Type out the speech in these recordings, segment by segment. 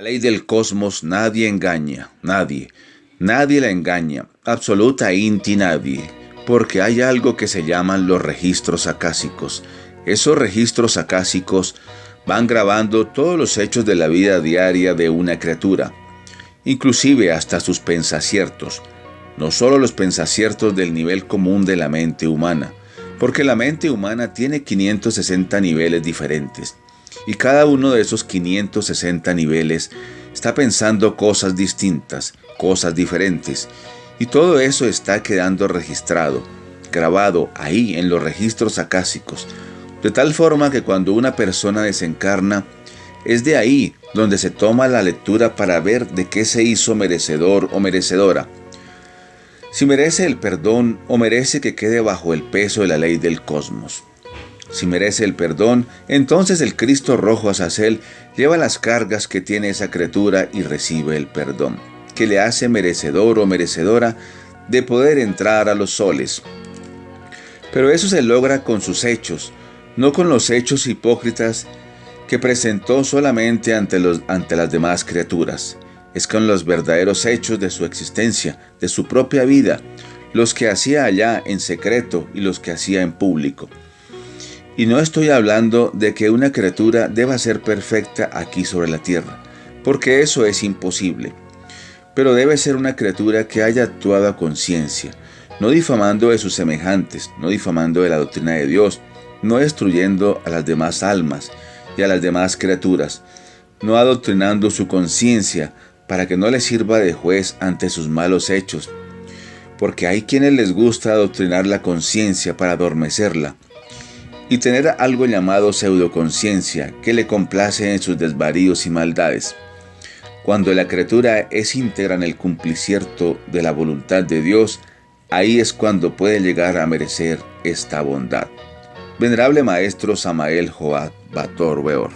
La ley del cosmos nadie engaña, nadie la engaña, absoluta inti nadie, porque hay algo que se llaman los registros acásicos. Esos registros acásicos van grabando todos los hechos de la vida diaria de una criatura, inclusive hasta sus pensaciertos, no solo los pensaciertos del nivel común de la mente humana, porque la mente humana tiene 560 niveles diferentes, y cada uno de esos 560 niveles está pensando cosas distintas, cosas diferentes, y todo eso está quedando registrado, grabado ahí en los registros acásicos, de tal forma que cuando una persona desencarna, es de ahí donde se toma la lectura para ver de qué se hizo merecedor o merecedora. Si merece el perdón o merece que quede bajo el peso de la ley del cosmos. Si merece el perdón, entonces el Cristo rojo Azazel lleva las cargas que tiene esa criatura y recibe el perdón, que le hace merecedor o merecedora de poder entrar a los soles. Pero eso se logra con sus hechos, no con los hechos hipócritas que presentó solamente ante las demás criaturas. Es con los verdaderos hechos de su existencia, de su propia vida, los que hacía allá en secreto y los que hacía en público. Y no estoy hablando de que una criatura deba ser perfecta aquí sobre la tierra, porque eso es imposible. Pero debe ser una criatura que haya actuado a conciencia, no difamando de sus semejantes, no difamando de la doctrina de Dios, no destruyendo a las demás almas y a las demás criaturas, no adoctrinando su conciencia para que no le sirva de juez ante sus malos hechos, porque hay quienes les gusta adoctrinar la conciencia para adormecerla, y tener algo llamado pseudoconciencia que le complace en sus desvaríos y maldades. Cuando la criatura es íntegra en el cumplimiento de la voluntad de Dios, ahí es cuando puede llegar a merecer esta bondad. Venerable Maestro Samael Joad Bator Beor.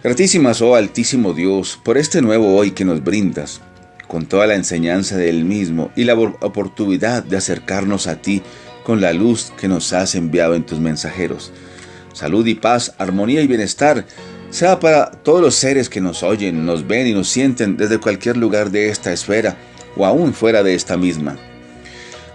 Gratísimas, oh Altísimo Dios, por este nuevo hoy que nos brindas, con toda la enseñanza de Él mismo y la oportunidad de acercarnos a ti con la luz que nos has enviado en tus mensajeros. Salud y paz, armonía y bienestar sea para todos los seres que nos oyen, nos ven y nos sienten desde cualquier lugar de esta esfera o aún fuera de esta misma.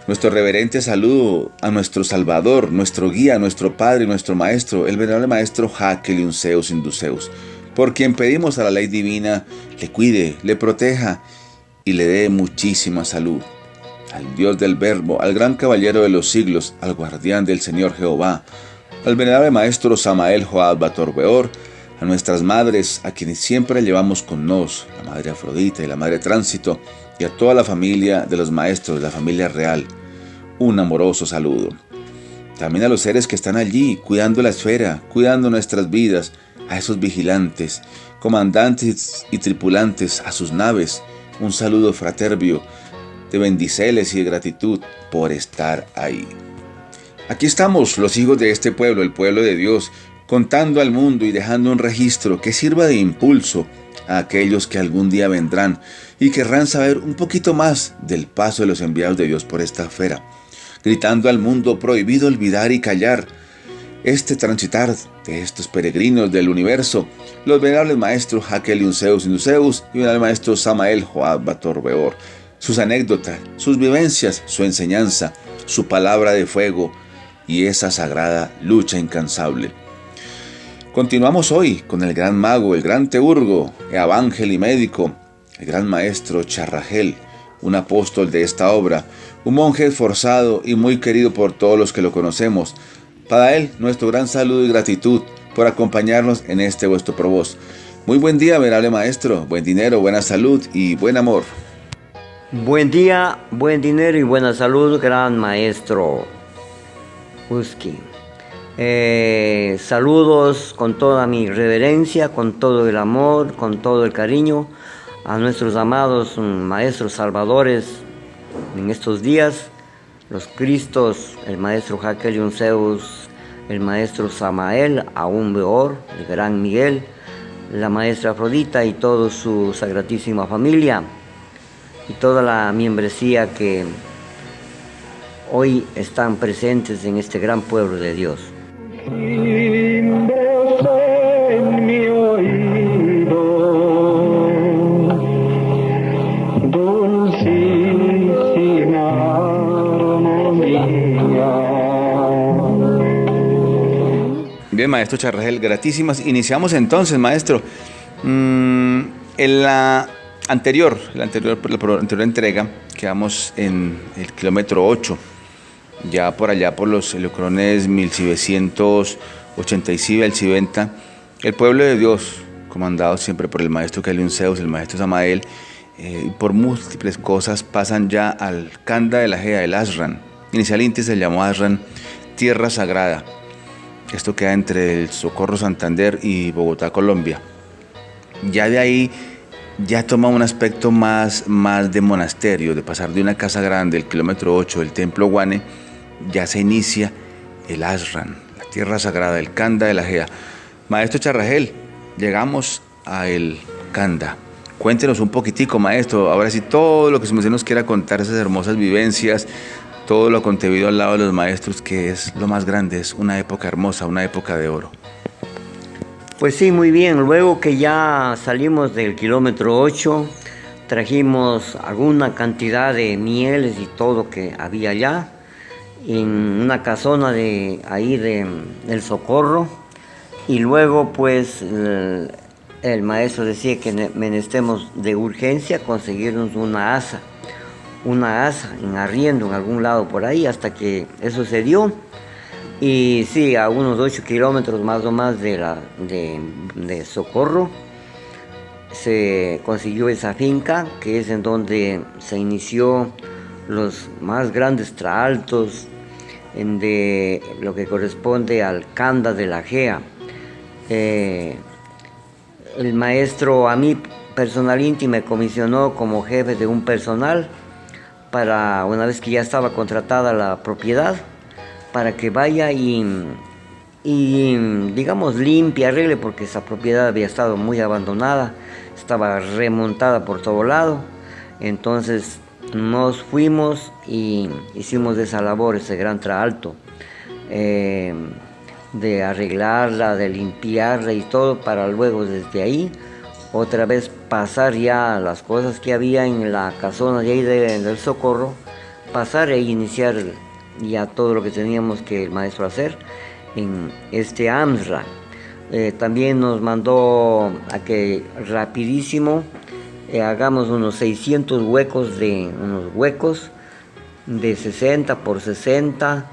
Nuestro reverente saludo a nuestro Salvador, nuestro guía, nuestro Padre y nuestro Maestro, el venerable Maestro Jaqueliunceus Induceus, por quien pedimos a la ley divina le cuide, le proteja y le dé muchísima salud. Al Dios del Verbo, al gran caballero de los siglos, al guardián del Señor Jehová, al venerable Maestro Samael Joad Bator Beor, a nuestras madres, a quienes siempre llevamos con nos, la Madre Afrodita y la Madre Tránsito, y a toda la familia de los maestros, de la familia real, un amoroso saludo. También a los seres que están allí, cuidando la esfera, cuidando nuestras vidas, a esos vigilantes, comandantes y tripulantes, a sus naves, un saludo fraterno, de bendiceles y de gratitud por estar ahí. Aquí estamos, los hijos de este pueblo, el pueblo de Dios, contando al mundo y dejando un registro que sirva de impulso a aquellos que algún día vendrán y querrán saber un poquito más del paso de los enviados de Dios por esta esfera, gritando al mundo prohibido olvidar y callar este transitar de estos peregrinos del universo, los venerables maestros Jaqueliunceus Induceus y el venerable maestro Samael Joad Bator Beor, sus anécdotas, sus vivencias, su enseñanza, su palabra de fuego y esa sagrada lucha incansable. Continuamos hoy con el gran mago, el gran teurgo, evángel y médico, el gran maestro Charragel, un apóstol de esta obra, un monje esforzado y muy querido por todos los que lo conocemos. Para él, nuestro gran saludo y gratitud por acompañarnos en este vuestro provoz. Muy buen día, venerable maestro, buen dinero, buena salud y buen amor. Buen día, buen dinero y buena salud, gran maestro Husky. Saludos con toda mi reverencia, con todo el amor, con todo el cariño a nuestros amados maestros salvadores en estos días, los Cristos, el maestro Jaqueliunceus, el maestro Samael Aún Beor, el gran Miguel, la maestra Afrodita y toda su sagratísima familia y toda la membresía que hoy están presentes en este gran pueblo de Dios. Timbres en mi oído. maestro Charragel, gratísimas. Iniciamos entonces, maestro. En la anterior entrega, quedamos en el kilómetro 8, ya por allá por los Elocrones 1987 al 90, el pueblo de Dios, comandado siempre por el maestro Caliun Zeus, el maestro Samael, por múltiples cosas pasan ya al Canda de la Gea, el Asran. Inicialmente se llamó Asran Tierra Sagrada. Esto queda entre el Socorro Santander y Bogotá, Colombia. Ya de ahí ya toma un aspecto más de monasterio, de pasar de una casa grande, el kilómetro 8 del Templo Guane, ya se inicia el Asran, la Tierra Sagrada, el Canda de la Gea. Maestro Charragel, llegamos a el Canda. Cuéntenos un poquitico, maestro, ahora sí todo lo que usted nos quiera contar, esas hermosas vivencias, todo lo concebido al lado de los maestros, que es lo más grande, es una época hermosa, una época de oro. Pues sí, muy bien. Luego que ya salimos del kilómetro 8, trajimos alguna cantidad de mieles y todo que había allá, en una casona del Socorro. Y luego pues el maestro decía que menestemos de urgencia conseguirnos una asa en arriendo en algún lado por ahí, hasta que eso se dio. Y sí, a unos 8 kilómetros más o más de Socorro se consiguió esa finca, que es en donde se inició los más grandes traaltos de lo que corresponde al Canda de la Gea. El maestro a mí personalmente me comisionó como jefe de un personal para, una vez que ya estaba contratada la propiedad, para que vaya y digamos limpie, arregle, porque esa propiedad había estado muy abandonada, estaba remontada por todo lado. Entonces nos fuimos y hicimos esa labor, ese gran traalto, de arreglarla, de limpiarla y todo, para luego desde ahí otra vez pasar ya las cosas que había en la casona de ahí del Socorro, pasar e iniciar ya todo lo que teníamos que el maestro hacer en este AMSRA. También nos mandó a que rapidísimo hagamos unos 600 huecos de 60 por 60,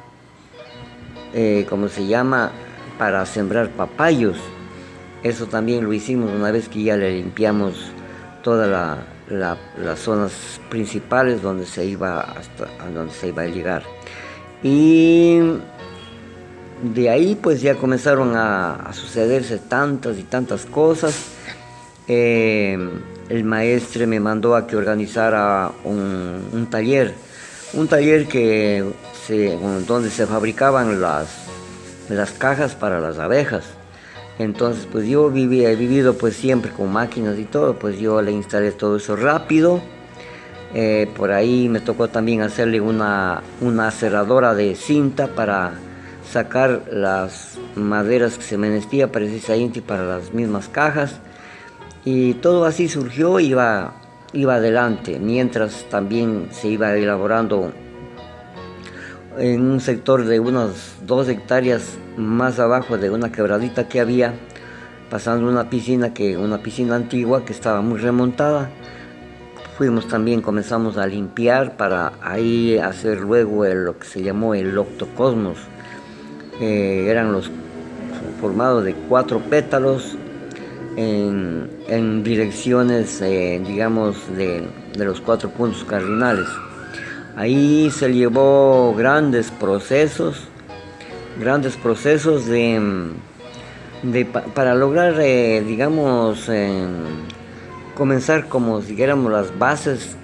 como se llama, para sembrar papayos. Eso también lo hicimos una vez que ya le limpiamos todas las zonas principales donde se iba a llegar. Y de ahí pues ya comenzaron a sucederse tantas y tantas cosas. El maestro me mandó a que organizara un taller donde se fabricaban las cajas para las abejas. Entonces pues yo he vivido pues siempre con máquinas y todo, pues yo le instalé todo eso rápido. Por ahí me tocó también hacerle una aserradora de cinta para sacar las maderas que se menestía precisamente para las mismas cajas. Y todo así surgió, iba adelante, mientras también se iba elaborando en un sector de unas 2 hectáreas más abajo de una quebradita que había, pasando una piscina antigua que estaba muy remontada. Comenzamos a limpiar para ahí hacer luego lo que se llamó el octocosmos. Eran los formados de 4 pétalos en direcciones, digamos, de los 4 puntos cardinales. Ahí se llevó grandes procesos para lograr, digamos, comenzar como si dijéramos las bases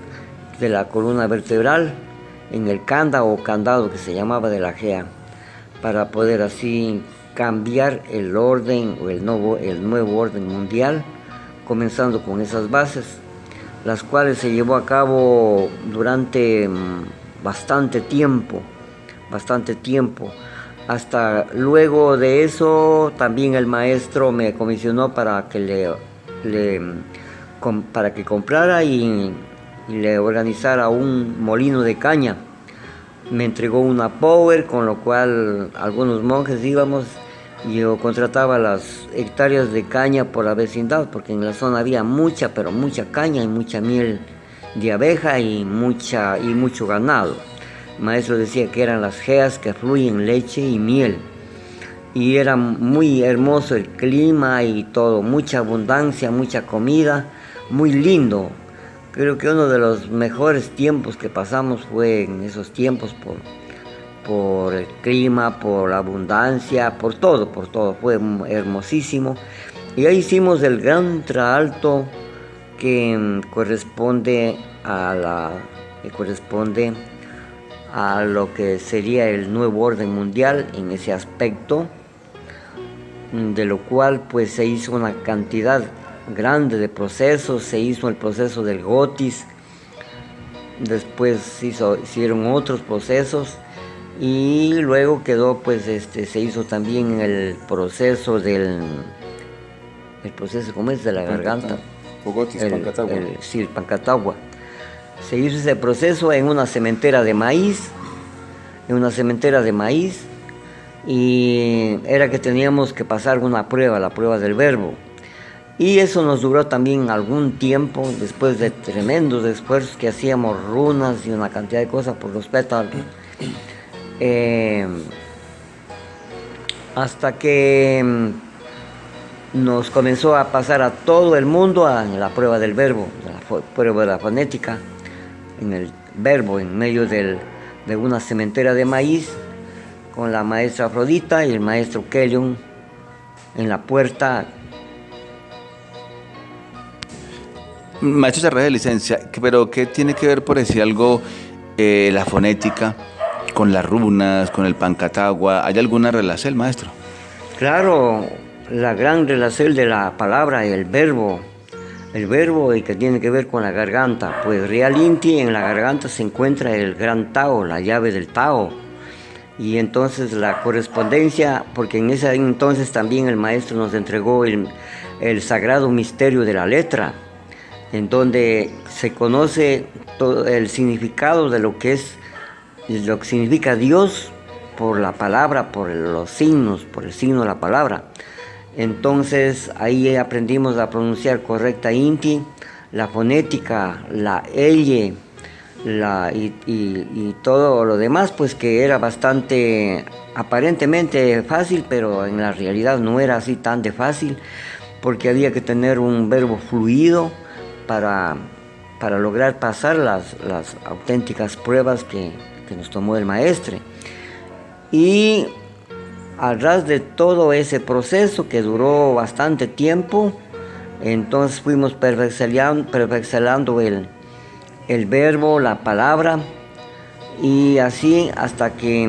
de la columna vertebral en el Canda o candado que se llamaba de la Gea, para poder así cambiar el orden o el nuevo orden mundial, comenzando con esas bases, las cuales se llevó a cabo durante bastante tiempo. Hasta luego de eso también el maestro me comisionó para que para que comprara y le organizara un molino de caña. Me entregó una Power, con lo cual algunos monjes íbamos Yo contrataba las hectáreas de caña por la vecindad, porque en la zona había mucha, pero mucha caña y mucha miel de abeja y mucho ganado. El maestro decía que eran las geas que fluyen leche y miel. Y era muy hermoso el clima y todo, mucha abundancia, mucha comida, muy lindo. Creo que uno de los mejores tiempos que pasamos fue en esos tiempos por el clima, por la abundancia, por todo, fue hermosísimo. Y ahí hicimos el gran traalto que corresponde a lo que sería el nuevo orden mundial en ese aspecto, de lo cual pues se hizo una cantidad grande de procesos. Se hizo el proceso del Gotis, después hicieron otros procesos y luego quedó pues se hizo también el proceso ¿cómo es? De la garganta. Gotis, Pancatagua. Sí, el Pancatagua. Se hizo ese proceso en una cementera de maíz, y era que teníamos que pasar una prueba, la prueba del verbo. Y eso nos duró también algún tiempo, después de tremendos esfuerzos que hacíamos, runas y una cantidad de cosas por los pétalos. Hasta que nos comenzó a pasar a todo el mundo a la prueba del verbo, la prueba de la fonética, en el verbo, en medio de una cementera de maíz, con la maestra Afrodita y el maestro Kelion en la puerta. Maestro Sarraja de licencia, pero ¿qué tiene que ver, por decir algo, la fonética con las runas, con el Pancatagua? ¿Hay alguna relación, maestro? Claro, la gran relación de la palabra, el verbo y que tiene que ver con la garganta. Pues Real Inti, en la garganta se encuentra el gran Tao, la llave del Tao. Y entonces la correspondencia, porque en ese entonces también el maestro nos entregó el sagrado misterio de la letra, en donde se conoce todo el significado de lo que significa Dios por la palabra, por los signos, por el signo de la palabra. Entonces ahí aprendimos a pronunciar correcta Inti, la fonética, la elle, y todo lo demás, pues que era bastante aparentemente fácil, pero en la realidad no era así tan de fácil, porque había que tener un verbo fluido para lograr pasar las auténticas pruebas que nos tomó el maestre. Y a ras de todo ese proceso que duró bastante tiempo, entonces fuimos perfeccionando el verbo, la palabra, y así hasta que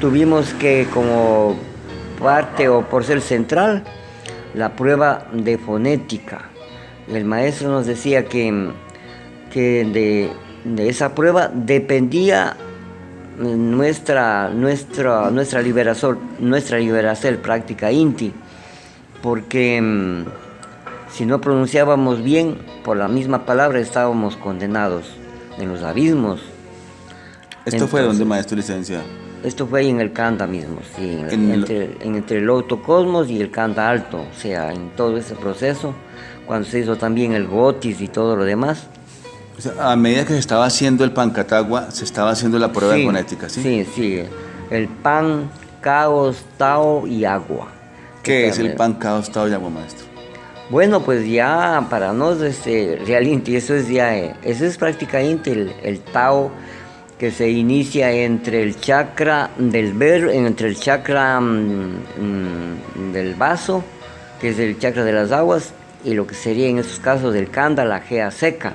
tuvimos que, como parte o por ser central, la prueba de fonética. El maestro nos decía que de esa prueba dependía nuestra liberación práctica Inti, porque si no pronunciábamos bien por la misma palabra estábamos condenados en los abismos. ¿Esto fue donde, maestro licencia? Esto fue ahí en el Kanda mismo, sí, entre el Autocosmos y el Kanda Alto, o sea, en todo ese proceso, cuando se hizo también el Gotis y todo lo demás. O sea, a medida que se estaba haciendo el Pancatagua, se estaba haciendo la prueba de fonética, ¿sí? Sí, el pan, caos, tao y agua. ¿Qué es el pan, caos, tao y agua, maestro? Bueno, pues ya para nosotros Real Inti, eso es prácticamente el Tao, que se inicia entre el chakra entre el chakra del vaso, que es el chakra de las aguas, y lo que sería en estos casos del Kanda, la gea seca.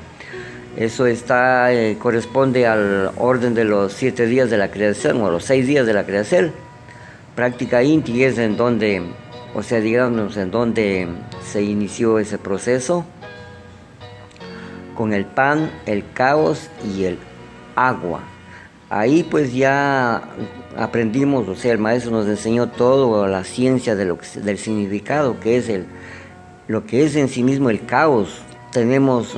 Eso corresponde al orden de los 7 días de la creación, o los 6 días de la creación. Práctica Inti es en donde se inició ese proceso con el pan, el caos y el agua. Ahí pues ya aprendimos, o sea, el maestro nos enseñó todo, la ciencia del significado, que es lo que es en sí mismo el caos. Tenemos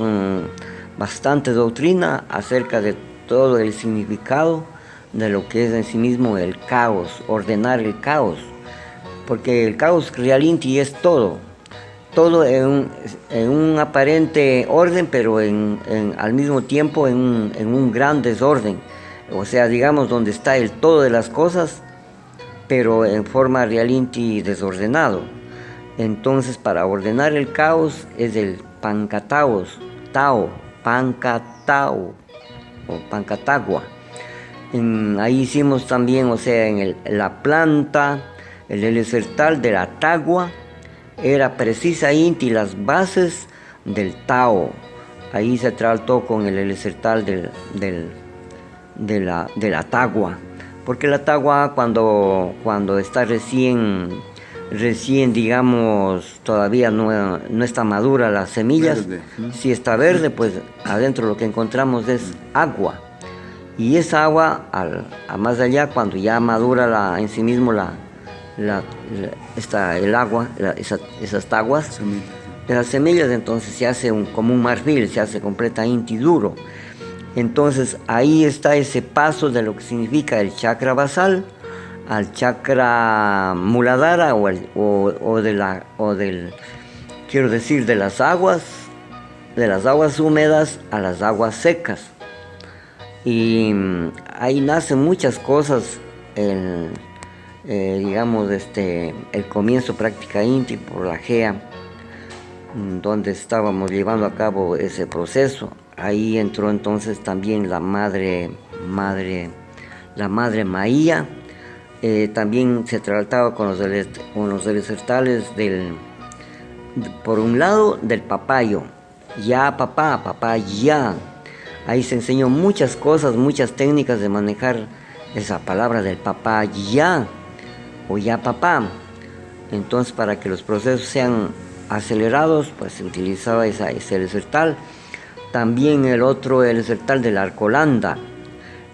bastante doctrina acerca de todo el significado de lo que es en sí mismo el caos, ordenar el caos. porque el caos real inti es todo en un aparente orden, pero al mismo tiempo en un gran desorden. O sea, digamos, donde está el todo de las cosas, pero en forma real inti desordenado. Entonces, para ordenar el caos es el pancataos, pancatao o pancatagua. Ahí hicimos también, o sea, la planta, el elesertal de la tagua, era precisa inti las bases del Tao. Ahí se trató con el elesertal de la tagua, porque la tagua cuando está recién digamos, todavía no está madura las semillas, verde. Si está verde, pues adentro lo que encontramos es agua, y esa agua a más allá, cuando ya madura en sí mismo el agua, esas taguas, de las semillas, entonces se hace como un marfil, se hace completamente duro. Entonces ahí está ese paso de lo que significa el chakra basal al chakra muladhara quiero decir, de las aguas húmedas a las aguas secas. Y ahí nacen muchas cosas, digamos, el comienzo práctica inti por la GEA, donde estábamos llevando a cabo ese proceso. Ahí entró entonces también la madre Maía. También se trataba con los elesertales por un lado del papayo, ya papá ya. Ahí se enseñó muchas cosas, muchas técnicas de manejar esa palabra del papá ya o ya papá. Entonces, para que los procesos sean acelerados, pues se utilizaba ese elesertal. También el otro elesertal del arcolanda.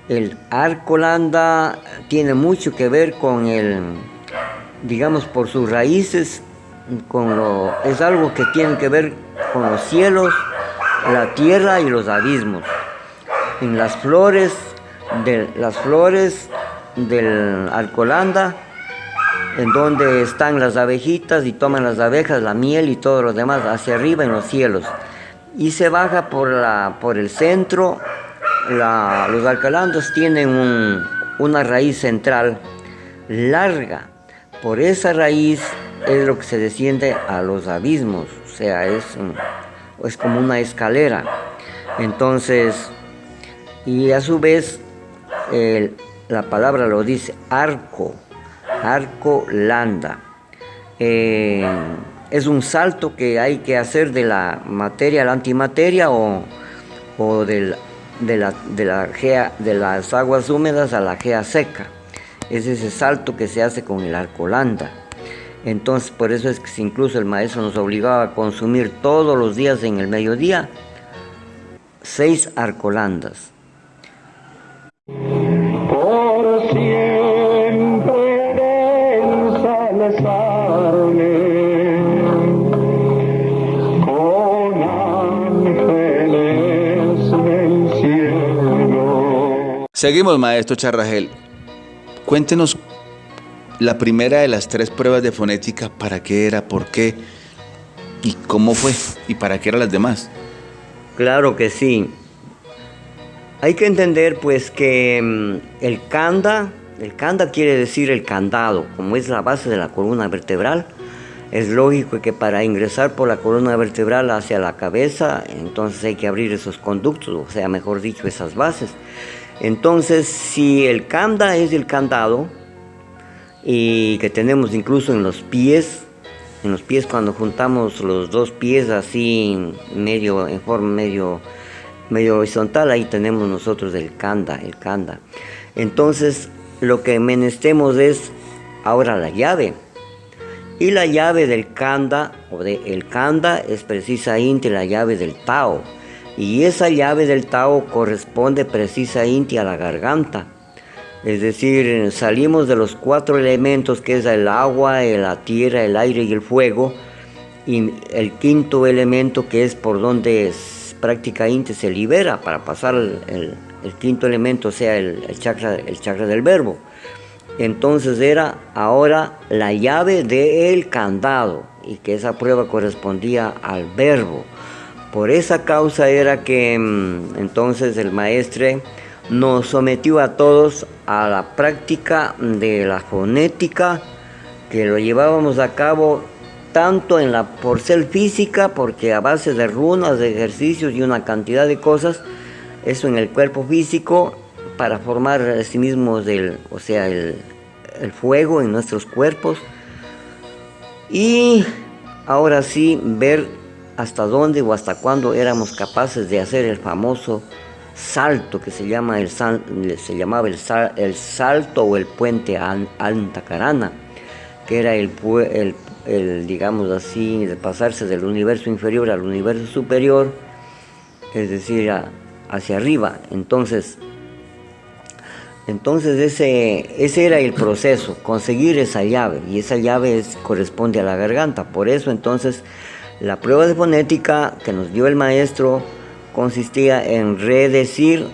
El arcolanda tiene mucho que ver con digamos, por sus raíces, es algo que tiene que ver con los cielos, la tierra y los abismos. En las flores del arcolanda, en donde están las abejitas y toman las abejas, la miel y todo lo demás, hacia arriba en los cielos. Y se baja por el centro. Los alcalandos tienen una raíz central larga. Por esa raíz es lo que se desciende a los abismos, o sea, es como una escalera. Entonces, y a su vez, la palabra lo dice, arcolanda. Es un salto que hay que hacer de la materia a la antimateria o de las aguas húmedas a la gea seca. Es ese salto que se hace con el arcolanda. Entonces, por eso es que incluso el maestro nos obligaba a consumir todos los días en el mediodía 6 arcolandas. Por siempre ensalzarle con ángeles del cielo. Seguimos, maestro Charragel. Cuéntenos la primera de las 3 pruebas de fonética, ¿para qué era, por qué y cómo fue y para qué eran las demás? Claro que sí. Hay que entender pues que el kanda quiere decir el candado, como es la base de la columna vertebral. Es lógico que para ingresar por la columna vertebral hacia la cabeza, entonces hay que abrir esos conductos, o sea, mejor dicho, esas bases. Entonces, si el kanda es el candado, y que tenemos incluso en los pies cuando juntamos los 2 pies así en forma medio horizontal, ahí tenemos nosotros el kanda. Entonces, lo que menestemos es ahora la llave. Y la llave del kanda, es precisamente la llave del Tao. Y esa llave del Tao corresponde precisamente a la garganta. Es decir, salimos de los 4 elementos, que es el agua, la tierra, el aire y el fuego. Y el 5º elemento, que es por donde prácticamente se libera para pasar el 5º elemento, o sea, el chakra del verbo. Entonces era ahora la llave del candado y que esa prueba correspondía al verbo. Por esa causa era que entonces el maestre nos sometió a todos a la práctica de la fonética, que lo llevábamos a cabo tanto en la porcel física, porque a base de runas, de ejercicios y una cantidad de cosas, eso en el cuerpo físico, para formar a sí mismos el fuego en nuestros cuerpos. Y ahora sí ver hasta dónde o hasta cuándo éramos capaces de hacer el famoso salto que se llamaba el salto o el puente Antacarana, que era el digamos así, de pasarse del universo inferior al universo superior, es decir, hacia arriba. Entonces ese era el proceso, conseguir esa llave, y esa llave corresponde a la garganta. Por eso entonces la prueba de fonética que nos dio el maestro consistía en redecir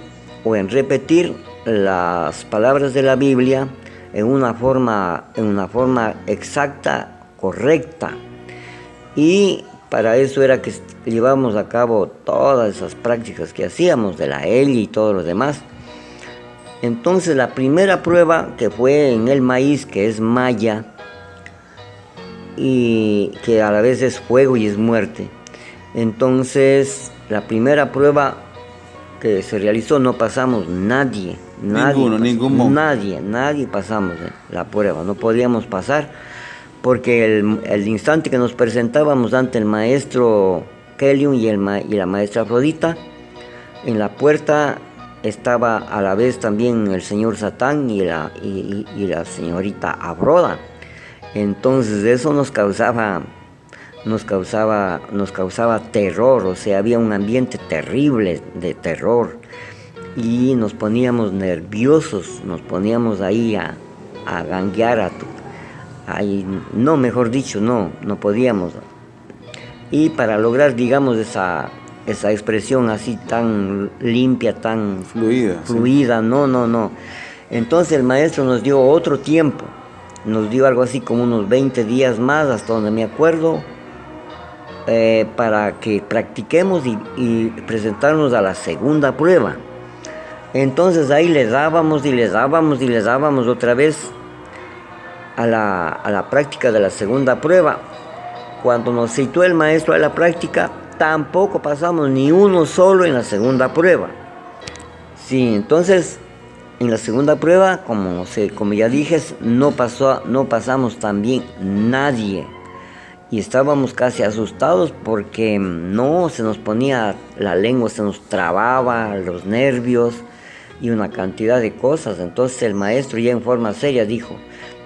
o en repetir las palabras de la Biblia en una forma exacta, correcta. Y para eso era que llevamos a cabo todas esas prácticas que hacíamos de la Eli y todo lo demás. Entonces la primera prueba, que fue en el maíz, que es maya, y que a la vez es fuego y es muerte. Entonces la primera prueba que se realizó no pasamos nadie pasamos la prueba, no podíamos pasar, porque el instante que nos presentábamos ante el maestro Kelium y la maestra Afrodita, en la puerta estaba a la vez también el señor Satán y la señorita Abroda. Entonces eso nos causaba terror, o sea, había un ambiente terrible de terror, y nos poníamos nerviosos, nos poníamos ahí a ganguear, no podíamos. Y para lograr, digamos, esa expresión así tan limpia, tan fluida, ¿sí? No. Entonces el maestro nos dio otro tiempo, nos dio algo así como unos 20 días más, hasta donde me acuerdo, para que practiquemos y presentarnos a la segunda prueba. Entonces ahí le dábamos otra vez a la práctica de la segunda prueba. Cuando nos citó el maestro a la práctica, tampoco pasamos ni uno solo en la segunda prueba. Sí, entonces en la segunda prueba, como ya dije, no pasamos también nadie. Y estábamos casi asustados porque no se nos ponía la lengua, se nos trababa, los nervios y una cantidad de cosas. Entonces el maestro ya en forma seria dijo: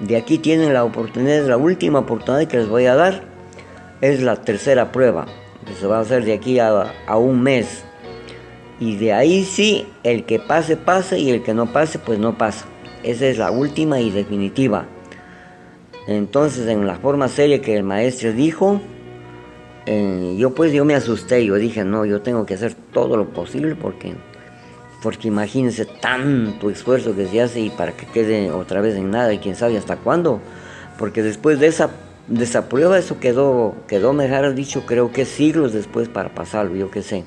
de aquí tienen la oportunidad, la última oportunidad que les voy a dar, es la tercera prueba, que se va a hacer de aquí a un mes. Y de ahí sí, el que pase, pase, y el que no pase, pues no pasa. Esa es la última y definitiva. Entonces, en la forma seria que el maestro dijo, yo me asusté. Yo dije, no, yo tengo que hacer todo lo posible porque imagínense tanto esfuerzo que se hace y para que quede otra vez en nada, y quién sabe hasta cuándo. Porque después de esa prueba, eso quedó, mejor dicho, creo que siglos después para pasarlo, yo qué sé.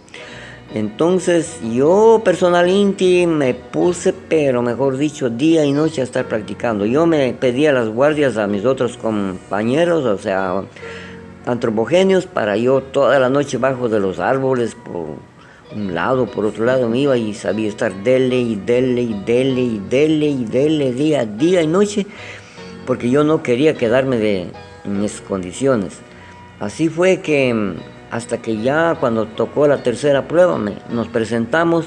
Entonces yo personalmente me puse, pero mejor dicho, día y noche a estar practicando. Yo me pedía las guardias a mis otros compañeros, o sea, antropogenios, para yo toda la noche bajo de los árboles, por un lado, por otro lado me iba y sabía estar dele, día y noche, porque yo no quería quedarme en esas condiciones. Así fue que hasta que ya cuando tocó la tercera prueba nos presentamos,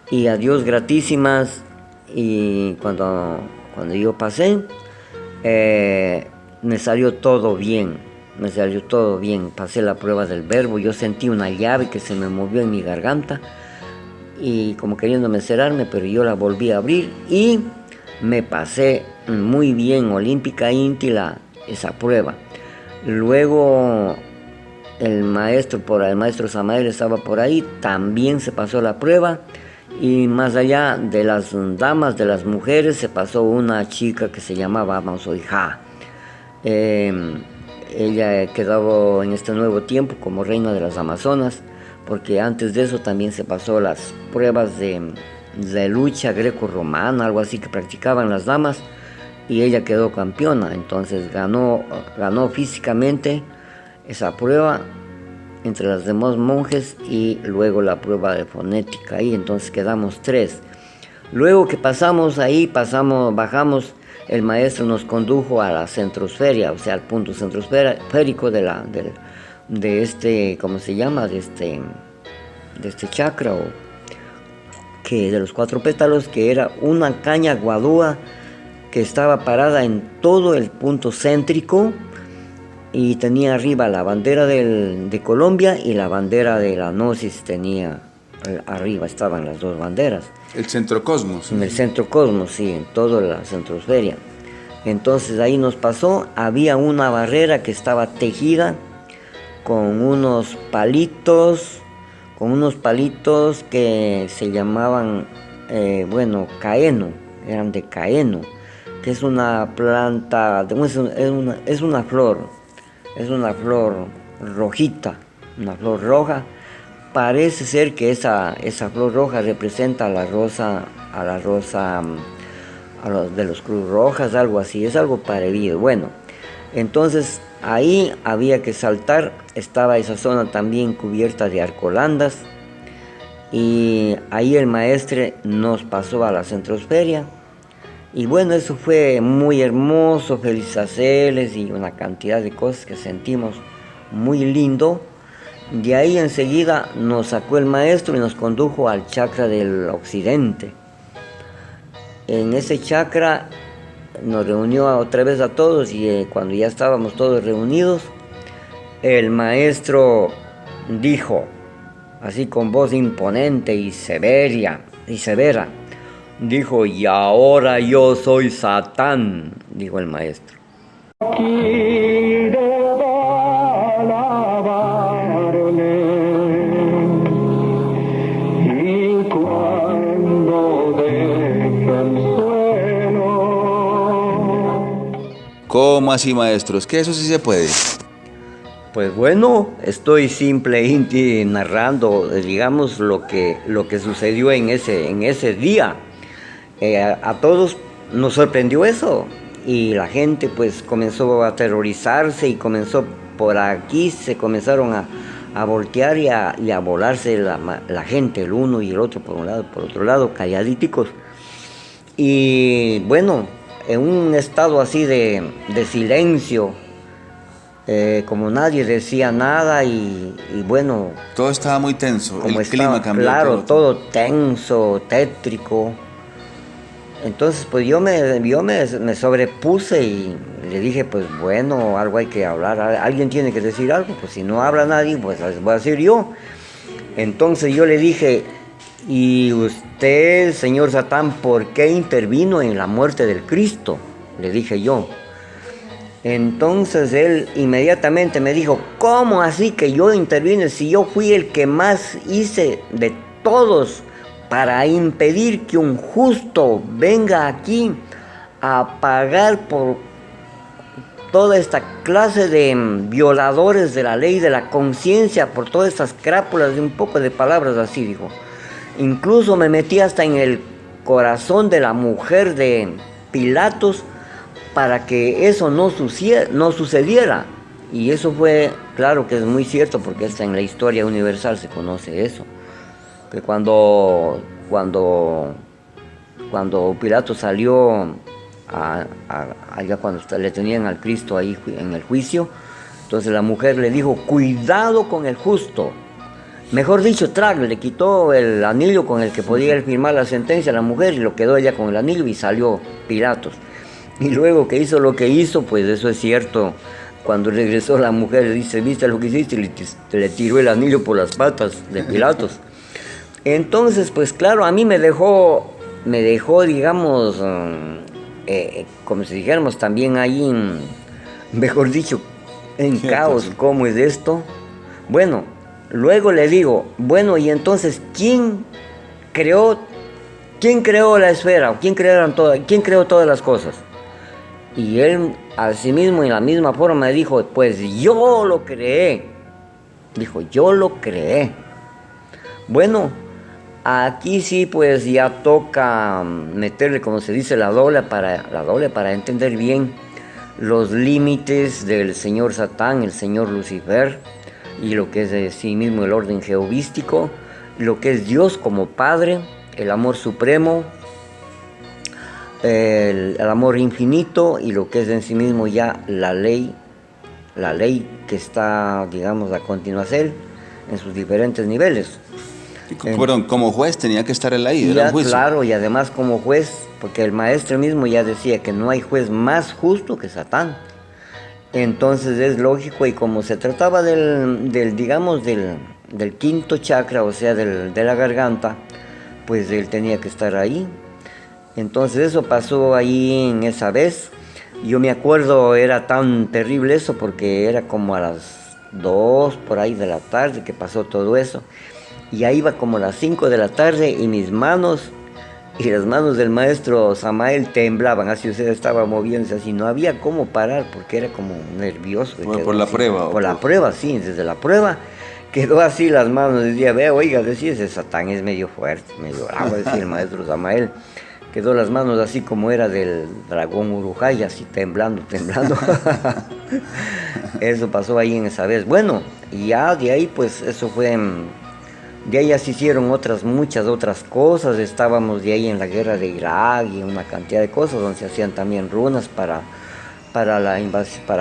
y a Dios gratísimas, y cuando yo pasé, me salió todo bien, pasé la prueba del verbo. Yo sentí una llave que se me movió en mi garganta y como queriéndome cerrarme, pero yo la volví a abrir y me pasé muy bien, olímpica íntila, esa prueba. Luego el maestro Samael estaba por ahí, también se pasó la prueba, Y más allá de las damas, de las mujeres, se pasó una chica que se llamaba Mansohija. Ella quedó en este nuevo tiempo como reina de las Amazonas, porque antes de eso también se pasó las pruebas de lucha greco-romana, algo así que practicaban las damas, y ella quedó campeona. Entonces ganó físicamente esa prueba entre los demás monjes y luego la prueba de fonética, y entonces quedamos 3. Luego que bajamos, el maestro nos condujo a la centrosferia, o sea, al punto centrosférico de este, ¿cómo se llama? De este chakra, de los 4 pétalos, que era una caña guadúa que estaba parada en todo el punto céntrico, y tenía arriba la bandera de Colombia y la bandera de la Gnosis tenía arriba, estaban las 2 banderas. El centro cosmos. En el centro cosmos, sí, en toda la centrosferia. Entonces ahí nos pasó, había una barrera que estaba tejida con unos palitos que se llamaban, caeno, eran de caeno, que es una planta, es una flor rojita, una flor roja. Parece ser que esa flor roja representa a la rosa de los Cruz Rojas, algo así, es algo parecido. Bueno, entonces ahí había que saltar, estaba esa zona también cubierta de arcolandas, y ahí el maestre nos pasó a la centrosferia. Y bueno, eso fue muy hermoso, felizaceles y una cantidad de cosas que sentimos muy lindo. De ahí enseguida nos sacó el maestro y nos condujo al chakra del occidente. En ese chakra nos reunió otra vez a todos, y cuando ya estábamos todos reunidos, el maestro dijo, así con voz imponente y severa, dijo: y ahora yo soy Satán, dijo el maestro. Quiero alabarle, y cuando deje el suelo. ¿Cómo así, maestros? ¿Que eso sí se puede? Pues bueno, estoy simplemente narrando, digamos, lo que sucedió en ese día. A todos nos sorprendió eso, y la gente pues comenzó a aterrorizarse, y comenzó por aquí, se comenzaron a voltear y a volarse la gente, el uno y el otro por un lado, por otro lado, calladíticos. Y bueno, en un estado así de silencio, como nadie decía nada, y bueno, Todo estaba muy tenso, el clima cambió. claro, todo tenso, tétrico. Entonces pues yo me sobrepuse y le dije, pues bueno, algo hay que hablar, alguien tiene que decir algo, pues si no habla nadie, pues les voy a decir yo. Entonces yo le dije: ¿y usted, señor Satán, por qué intervino en la muerte del Cristo?, le dije yo. Entonces él inmediatamente me dijo: ¿cómo así que yo intervine si yo fui el que más hice de todos para impedir que un justo venga aquí a pagar por toda esta clase de violadores de la ley de la conciencia, por todas estas crápulas, de un poco de palabras así, dijo? Incluso me metí hasta en el corazón de la mujer de Pilatos para que eso no sucediera. Y eso fue, claro que es muy cierto, porque hasta en la historia universal se conoce eso, que cuando Pilato salió allá, cuando le tenían al Cristo ahí en el juicio, entonces la mujer le dijo: cuidado con el justo. Mejor dicho, le quitó el anillo con el que podía firmar la sentencia a la mujer, y lo quedó ella con el anillo, y salió Pilatos. Y luego que hizo lo que hizo, pues eso es cierto. Cuando regresó la mujer, le dice: ¿viste lo que hiciste? Y le tiró el anillo por las patas de Pilatos. Entonces, pues claro, a mí me dejó, digamos, como si dijéramos también ahí, mejor dicho, en caos. ¿Cómo es esto? Bueno, luego le digo: bueno, y entonces, ¿quién ¿quién creó la esfera? ¿Quién creó todas las cosas? Y él a sí mismo en la misma forma dijo, pues yo lo creé. Dijo, yo lo creé. Bueno, aquí sí pues ya toca meterle, como se dice, la doble para entender bien los límites del señor Satán, el señor Lucifer, y lo que es de sí mismo el orden jehovístico, lo que es Dios como Padre, el amor supremo, el amor infinito, y lo que es en sí mismo ya la ley que está, digamos, a continuación en sus diferentes niveles. Perdón, como juez tenía que estar él ahí, era un juicio. Claro, y además como juez, porque el maestro mismo ya decía que no hay juez más justo que Satán. Entonces es lógico, y como se trataba digamos, del quinto chakra, o sea, de la garganta, pues él tenía que estar ahí. Entonces eso pasó ahí en esa vez. Yo me acuerdo, era tan terrible eso, porque era como a las 2 por ahí de la tarde que pasó todo eso. Y ahí iba como a las 5 de la tarde y mis manos y las manos del maestro Samael temblaban, así, o sea, estaba moviéndose así, no había cómo parar porque era como nervioso. Bueno, por la prueba. Por la prueba, sí, desde la prueba quedó así las manos, decía, oiga, decía, ese Satán es medio fuerte, medio bravo, decía el maestro Samael. Quedó las manos así como era del dragón Urujay, así temblando. Eso pasó ahí en esa vez. Bueno, y ya de ahí pues eso fue... De ahí ya se hicieron muchas otras cosas. Estábamos de ahí en la guerra de Irak y una cantidad de cosas donde se hacían también runas para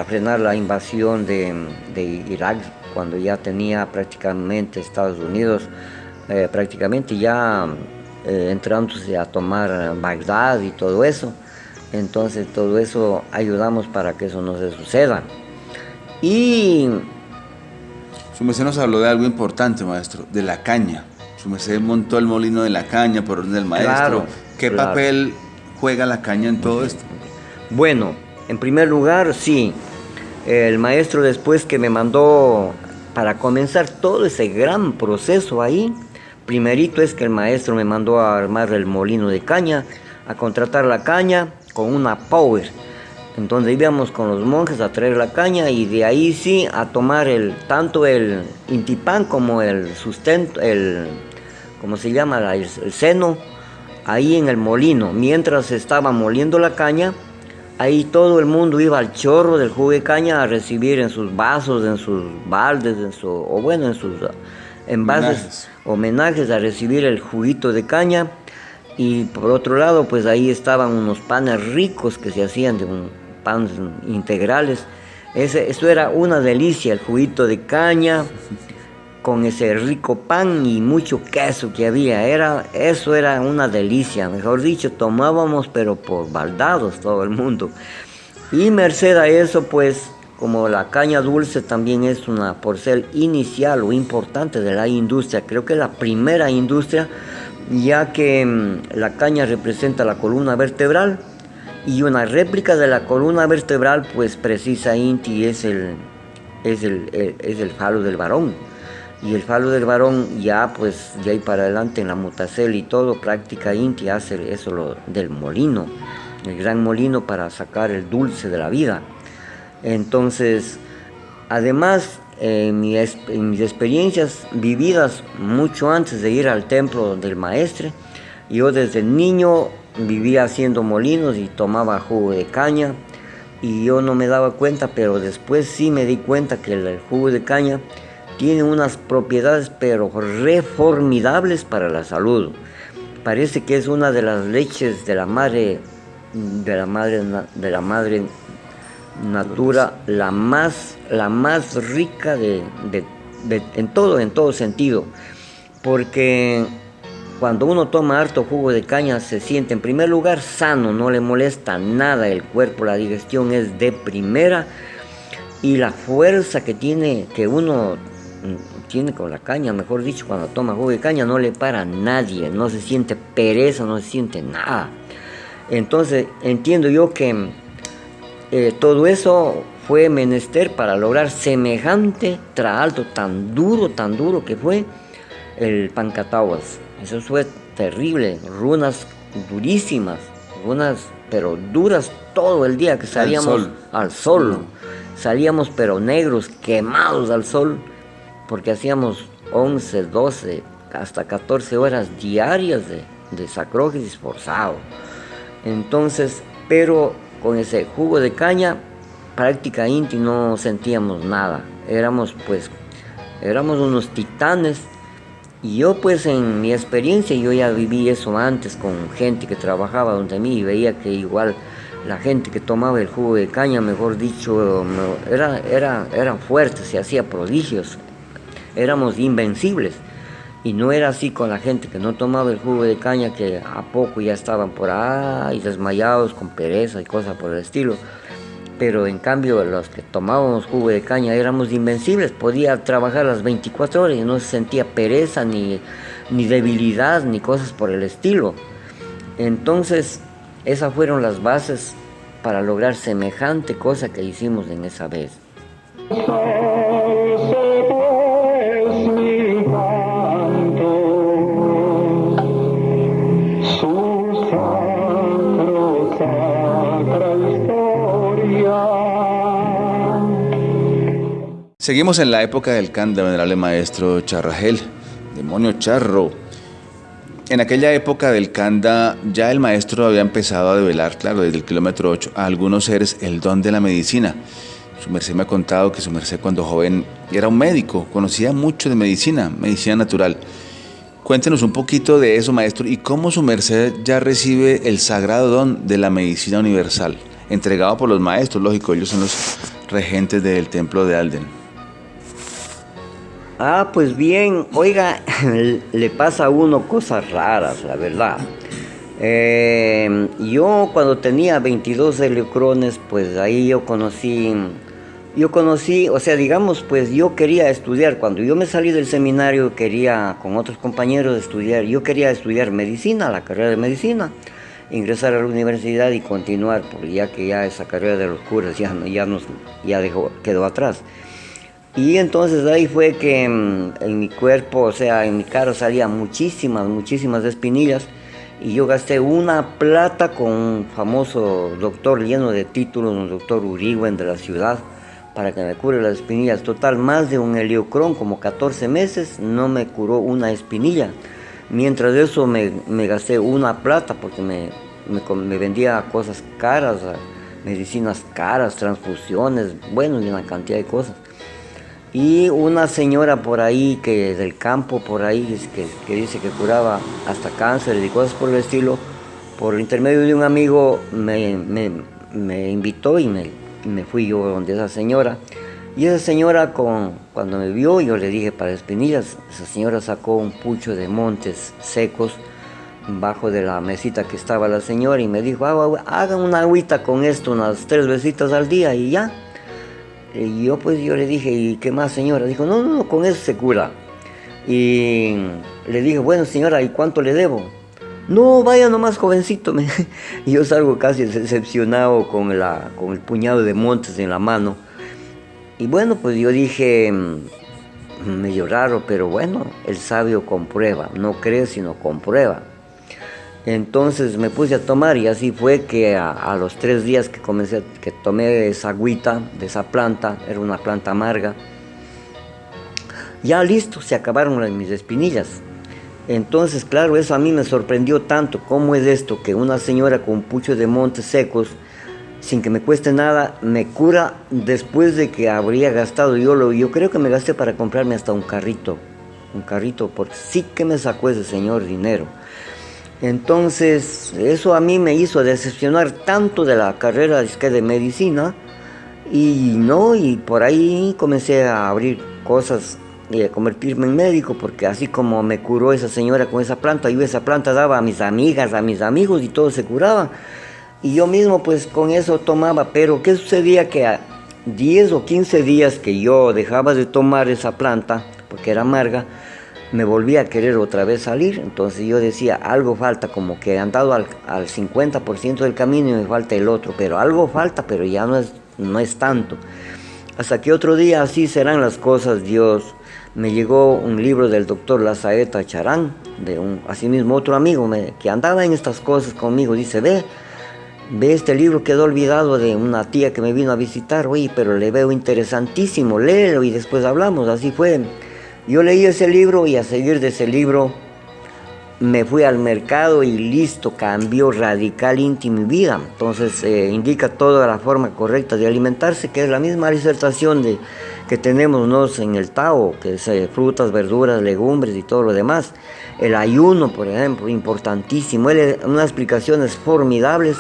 frenar la invasión de Irak, cuando ya tenía prácticamente Estados Unidos prácticamente ya entrándose a tomar Bagdad y todo eso. Entonces todo eso ayudamos para que eso no se suceda. Y Su merced nos habló de algo importante, maestro, de la caña. Su merced montó el molino de la caña por orden del maestro. Claro, ¿Qué papel juega la caña en todo esto? Bueno, en primer lugar, sí, el maestro, después que me mandó para comenzar todo ese gran proceso ahí, primerito es que el maestro me mandó a armar el molino de caña, a contratar la caña con una power. Entonces íbamos con los monjes a traer la caña, y de ahí sí a tomar tanto el intipán como el sustento, ¿cómo se llama? El seno, ahí en el molino. Mientras estaba moliendo la caña, ahí todo el mundo iba al chorro del jugo de caña a recibir en sus vasos, en sus baldes, en sus envases, homenajes, a recibir el juguito de caña. Y por otro lado, pues ahí estaban unos panes ricos que se hacían de panes integrales. Eso era una delicia, el juguito de caña con ese rico pan y mucho queso que había. Eso era una delicia, mejor dicho, tomábamos pero por baldados todo el mundo. Y merced a eso, pues, como la caña dulce también es una porcel inicial o importante de la industria, creo que la primera industria, ya que la caña representa la columna vertebral, y una réplica de la columna vertebral pues precisa Inti es el falo del varón, y el falo del varón ya pues de ahí para adelante en la mutacel y todo práctica Inti hace eso del molino, el gran molino para sacar el dulce de la vida. Entonces además en mis experiencias vividas mucho antes de ir al templo del maestre, yo desde niño vivía haciendo molinos y tomaba jugo de caña, y yo no me daba cuenta, pero después sí me di cuenta que el jugo de caña tiene unas propiedades pero reformidables para la salud. Parece que es una de las leches de la madre natura, la más rica en todo sentido, porque cuando uno toma harto jugo de caña se siente en primer lugar sano, no le molesta nada el cuerpo, la digestión es de primera, y la fuerza que uno tiene con la caña, mejor dicho, cuando toma jugo de caña no le para a nadie, no se siente pereza, no se siente nada. Entonces entiendo yo que todo eso fue menester para lograr semejante traalto tan duro que fue el Pancatahuas. Eso fue terrible, runas durísimas, runas pero duras todo el día que salíamos al sol. Salíamos pero negros, quemados al sol, porque hacíamos 11, 12, hasta 14 horas diarias de sacrógesis forzado. Entonces, pero con ese jugo de caña, práctica INTI no sentíamos nada. Éramos unos titanes. Y yo pues en mi experiencia, yo ya viví eso antes con gente que trabajaba donde mí y veía que igual la gente que tomaba el jugo de caña, mejor dicho, eran fuertes, se hacía prodigios, éramos invencibles. Y no era así con la gente que no tomaba el jugo de caña, que a poco ya estaban por ahí desmayados con pereza y cosas por el estilo. Pero en cambio los que tomábamos jugo de caña éramos invencibles, podía trabajar las 24 horas y no se sentía pereza, ni debilidad, ni cosas por el estilo. Entonces, esas fueron las bases para lograr semejante cosa que hicimos en esa vez. Seguimos en la época del Canda, venerable maestro Charragel, demonio charro. En aquella época del Canda ya el maestro había empezado a develar, claro, desde el kilómetro 8, a algunos seres el don de la medicina. Su merced me ha contado que su merced cuando joven era un médico, conocía mucho de medicina natural. Cuéntenos un poquito de eso, maestro, y cómo su merced ya recibe el sagrado don de la medicina universal, entregado por los maestros, lógico, ellos son los regentes del templo de Alden. Pues bien, oiga, le pasa a uno cosas raras, la verdad. Yo cuando tenía 22 electrones, pues ahí yo conocí, o sea, digamos, pues yo quería estudiar. Cuando yo me salí del seminario, quería con otros compañeros estudiar. Yo quería estudiar medicina, la carrera de medicina, ingresar a la universidad y continuar, porque ya que ya esa carrera de los curas quedó atrás. Y entonces ahí fue que en mi cuerpo, o sea, en mi cara salían muchísimas espinillas. Y yo gasté una plata con un famoso doctor lleno de títulos, un doctor Uriwen de la ciudad, para que me cure las espinillas. Total, más de un heliocrón, como 14 meses, no me curó una espinilla. Mientras de eso me gasté una plata porque me vendía cosas caras, medicinas caras, transfusiones, bueno, y una cantidad de cosas. Y una señora por ahí, que del campo por ahí, que dice que curaba hasta cáncer y cosas por el estilo, por intermedio de un amigo me invitó y me fui yo donde esa señora. Y esa señora, cuando me vio, yo le dije para espinillas, esa señora sacó un pucho de montes secos bajo de la mesita que estaba la señora y me dijo, hagan una agüita con esto unas 3 veces al día y ya. Y yo le dije, ¿y qué más, señora? Dijo, no, con eso se cura. Y le dije, bueno, señora, ¿y cuánto le debo? No, vaya nomás, jovencito. Y yo salgo casi decepcionado con el puñado de montes en la mano. Y bueno, pues yo dije, medio raro, pero bueno, el sabio comprueba, no cree sino comprueba. Entonces me puse a tomar y así fue que a los 3 días que tomé esa agüita de esa planta, era una planta amarga, ya listo, se acabaron mis espinillas. Entonces, claro, eso a mí me sorprendió tanto. ¿Cómo es esto que una señora con un pucho de montes secos, sin que me cueste nada, me cura después de que habría gastado? Yo creo que me gasté para comprarme hasta un carrito, porque sí que me sacó ese señor dinero. Entonces, eso a mí me hizo decepcionar tanto de la carrera de medicina y por ahí comencé a abrir cosas y a convertirme en médico, porque así como me curó esa señora con esa planta, yo esa planta daba a mis amigas, a mis amigos y todos se curaban. Y yo mismo pues con eso tomaba, pero ¿qué sucedía? Que a 10 o 15 días que yo dejaba de tomar esa planta, porque era amarga, me volví a querer otra vez salir. Entonces yo decía, algo falta, como que he andado al 50% del camino y me falta el otro, pero algo falta, pero ya no es tanto. Hasta que otro día, así serán las cosas, Dios me llegó un libro del doctor Lazaeta Charán, de asimismo otro amigo que andaba en estas cosas conmigo. Dice, ve este libro, quedó olvidado, de una tía que me vino a visitar, oye, pero le veo interesantísimo, léelo y después hablamos. Así fue. Yo leí ese libro y a seguir de ese libro me fui al mercado y listo, cambió radicalmente mi vida. Entonces indica toda la forma correcta de alimentarse, que es la misma disertación que tenemos nosotros en el Tao, que es frutas, verduras, legumbres y todo lo demás. El ayuno, por ejemplo, importantísimo, unas explicaciones formidables.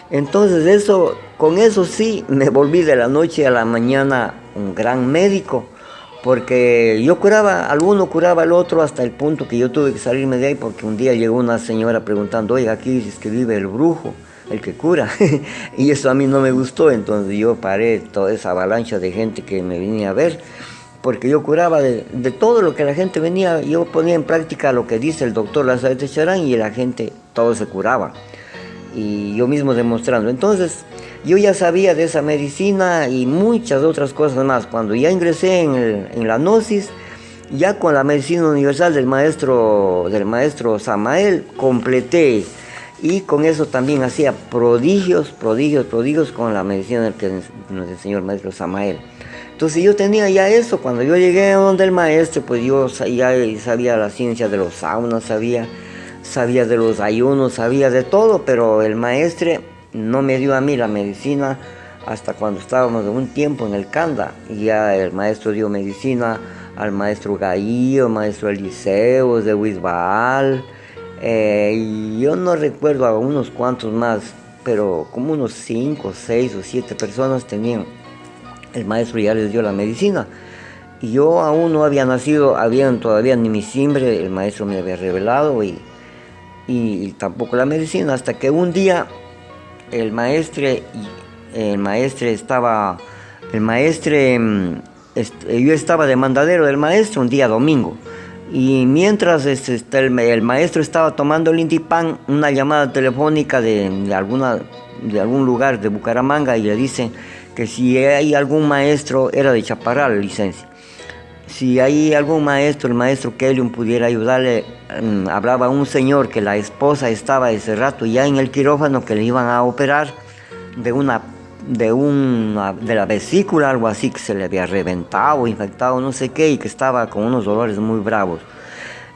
Entonces con eso sí, me volví de la noche a la mañana un gran médico. Porque yo curaba al uno, curaba al otro, hasta el punto que yo tuve que salirme de ahí, porque un día llegó una señora preguntando, oiga, aquí es que vive el brujo, el que cura. Y eso a mí no me gustó, entonces yo paré toda esa avalancha de gente que me venía a ver, porque yo curaba de todo lo que la gente venía. Yo ponía en práctica lo que dice el doctor Lazaret Charán y la gente, todo se curaba. Y yo mismo demostrando. Entonces, yo ya sabía de esa medicina y muchas otras cosas más. Cuando ya ingresé en la Gnosis, ya con la medicina universal del maestro Samael, completé. Y con eso también hacía prodigios con la medicina que nos enseñó el maestro Samael. Entonces yo tenía ya eso. Cuando yo llegué a donde el maestro, pues yo ya sabía la ciencia de los saunas, sabía de los ayunos, sabía de todo, pero el maestre no me dio a mí la medicina hasta cuando estábamos de un tiempo en el Kanda. Y ya el maestro dio medicina al maestro Gaío, maestro Eliseo, de Huizbaal, y yo no recuerdo a unos cuantos más, pero como unos 5, 6 o 7 personas tenían. El maestro ya les dio la medicina. Y yo aún no había nacido, todavía ni mi simbre, el maestro me había revelado y tampoco la medicina, hasta que un día yo estaba de mandadero del maestro un día domingo, y mientras el maestro estaba tomando el Intipan, una llamada telefónica de algún lugar de Bucaramanga, y le dicen que si hay algún maestro, era de Chaparral, licencia, si hay algún maestro, el maestro Kelium pudiera ayudarle. Hablaba un señor que la esposa estaba ese rato ya en el quirófano, que le iban a operar de la vesícula, algo así, que se le había reventado, infectado, no sé qué, y que estaba con unos dolores muy bravos.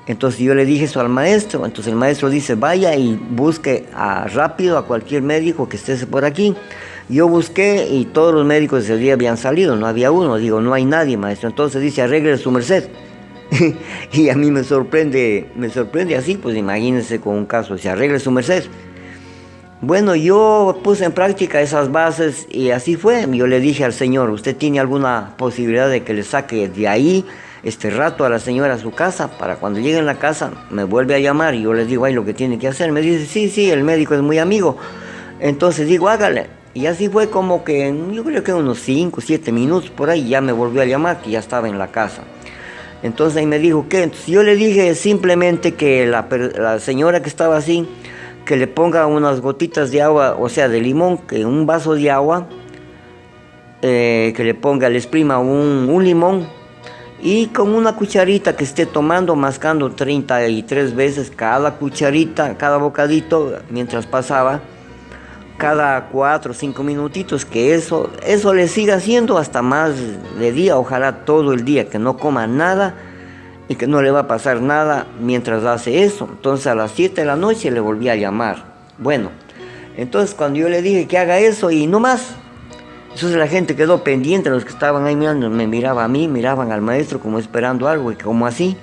Entonces yo le dije eso al maestro. Entonces el maestro dice, vaya y busque rápido a cualquier médico que esté por aquí. Yo busqué y todos los médicos ese día habían salido, no había uno. Digo, no hay nadie, maestro. Entonces dice, arregle su merced. Y a mí me sorprende así, pues imagínense con un caso, se arregle su merced. Bueno, yo puse en práctica esas bases y así fue. Yo le dije al señor, ¿usted tiene alguna posibilidad de que le saque de ahí este rato a la señora a su casa? Para cuando llegue a la casa me vuelve a llamar y yo les digo, ay, lo que tiene que hacer. Me dice, sí, el médico es muy amigo. Entonces digo, hágale. Y así fue como que, yo creo que unos 5, 7 minutos por ahí, ya me volvió a llamar, que ya estaba en la casa. Entonces ahí me dijo, ¿qué? Entonces yo le dije simplemente que la señora que estaba así, que le ponga unas gotitas de agua, o sea, de limón, que un vaso de agua, que le exprima un limón, y con una cucharita que esté tomando, mascando 33 veces cada cucharita, cada bocadito, mientras pasaba, cada 4 o 5 minutitos, que eso le siga haciendo hasta más de día, ojalá todo el día, que no coma nada y que no le va a pasar nada mientras hace eso. Entonces a las 7 de la noche le volví a llamar. Bueno, entonces cuando yo le dije que haga eso y no más, entonces la gente quedó pendiente, los que estaban ahí mirando, me miraba a mí, miraban al maestro como esperando algo, y como así,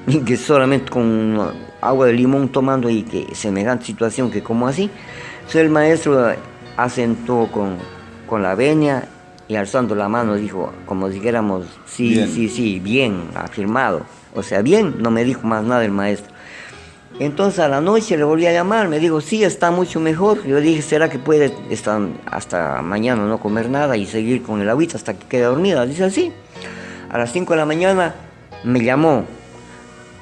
y que solamente con agua de limón tomando, y que semejante situación, que como así. Entonces el maestro asentó con la venia y alzando la mano dijo, como dijéramos, sí, bien, afirmado. O sea, bien, no me dijo más nada el maestro. Entonces a la noche le volví a llamar, me dijo, sí, está mucho mejor. Yo dije, ¿será que puede estar hasta mañana no comer nada y seguir con el agüita hasta que quede dormida? Dice, sí. A las 5 de la mañana me llamó.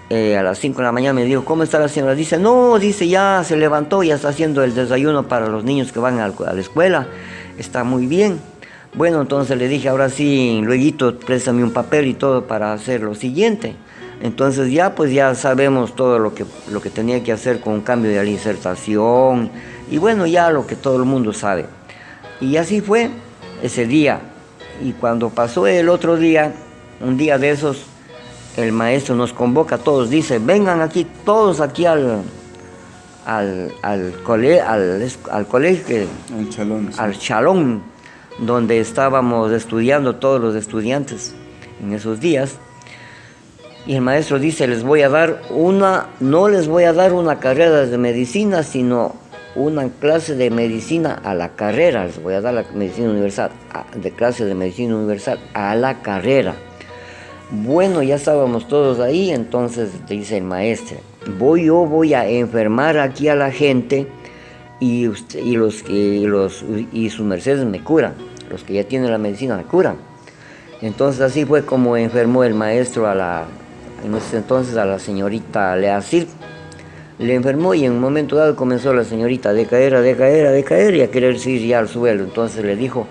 A las 5 de la mañana me dijo, ¿cómo está la señora? Dice, no, ya se levantó, ya está haciendo el desayuno para los niños que van a la escuela, está muy bien. Bueno, entonces le dije, ahora sí, luego préstame un papel y todo para hacer lo siguiente. Entonces ya pues ya sabemos todo lo que tenía que hacer con un cambio de la disertación y bueno, ya lo que todo el mundo sabe. Y así fue ese día. Y cuando pasó el otro día, un día de esos, el maestro nos convoca a todos, dice, vengan aquí, todos aquí al colegio, El chalón. Sí. al salón, donde estábamos estudiando todos los estudiantes en esos días. Y el maestro dice, no les voy a dar una carrera de medicina, sino una clase de medicina a la carrera. Les voy a dar la medicina universal, de clase de medicina universal a la carrera. Bueno, ya estábamos todos ahí, entonces dice el maestro, yo voy a enfermar aquí a la gente y sus mercedes me curan, los que ya tienen la medicina me curan. Entonces así fue como enfermó el maestro en ese entonces a la señorita Leacir. Le enfermó y en un momento dado comenzó la señorita a decaer y a querer ir ya al suelo. Entonces le dijo,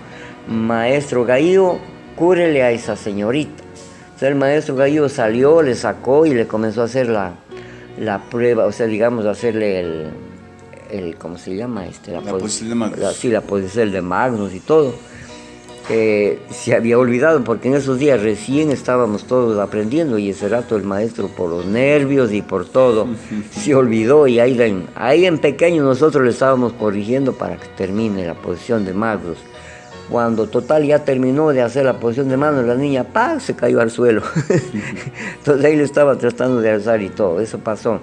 maestro Gallo, cúrele a esa señorita. Entonces el maestro Gallo salió, le sacó y le comenzó a hacer la prueba, o sea, digamos, hacerle ¿cómo se llama? La posición de Magnus. Sí, la posición de Magnus y todo. Se había olvidado porque en esos días recién estábamos todos aprendiendo y ese rato el maestro por los nervios y por todo se olvidó y ahí en pequeño nosotros le estábamos corrigiendo para que termine la posición de Magnus. Cuando total ya terminó de hacer la posición de Magnus, la niña se cayó al suelo. Entonces ahí le estaba tratando de alzar y todo, eso pasó.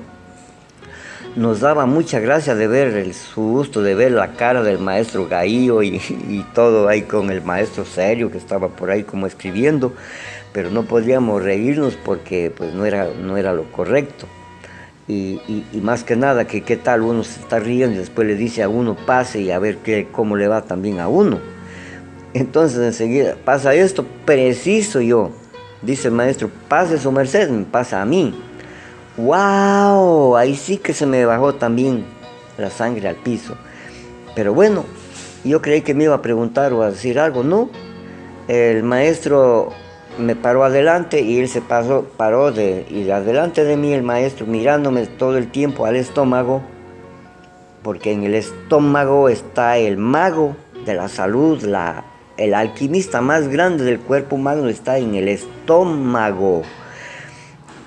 Nos daba mucha gracia de ver su gusto de ver la cara del maestro Gallo y todo ahí con el maestro serio que estaba por ahí como escribiendo, pero no podíamos reírnos porque pues no era lo correcto. Y más que nada, que qué tal uno se está riendo y después le dice a uno pase y a ver cómo le va también a uno. Entonces enseguida pasa esto, preciso yo, dice el maestro, pase su merced, me pasa a mí. ¡Wow! Ahí sí que se me bajó también la sangre al piso. Pero bueno, yo creí que me iba a preguntar o a decir algo, ¿no? El maestro me paró adelante y él paró y adelante de mí el maestro mirándome todo el tiempo al estómago, porque en el estómago está el mago de la salud, el alquimista más grande del cuerpo humano está en el estómago.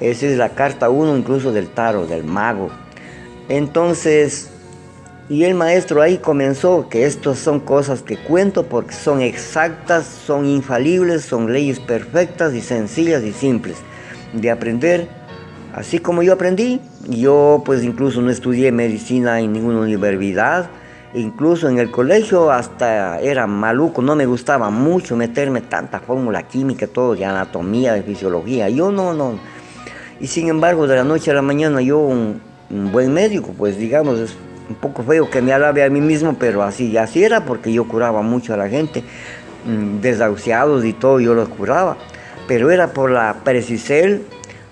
Esa es la carta 1 incluso del tarot, del mago. Entonces, y el maestro ahí comenzó, que estas son cosas que cuento porque son exactas, son infalibles, son leyes perfectas y sencillas y simples de aprender. Así como yo aprendí, yo pues incluso no estudié medicina en ninguna universidad, incluso en el colegio hasta era maluco, no me gustaba mucho meterme tanta fórmula química, todo de anatomía, de fisiología, yo no. Y sin embargo, de la noche a la mañana yo, un buen médico, pues digamos, es un poco feo que me alabe a mí mismo, pero así era porque yo curaba mucho a la gente, desahuciados y todo, yo los curaba. Pero era por la precisión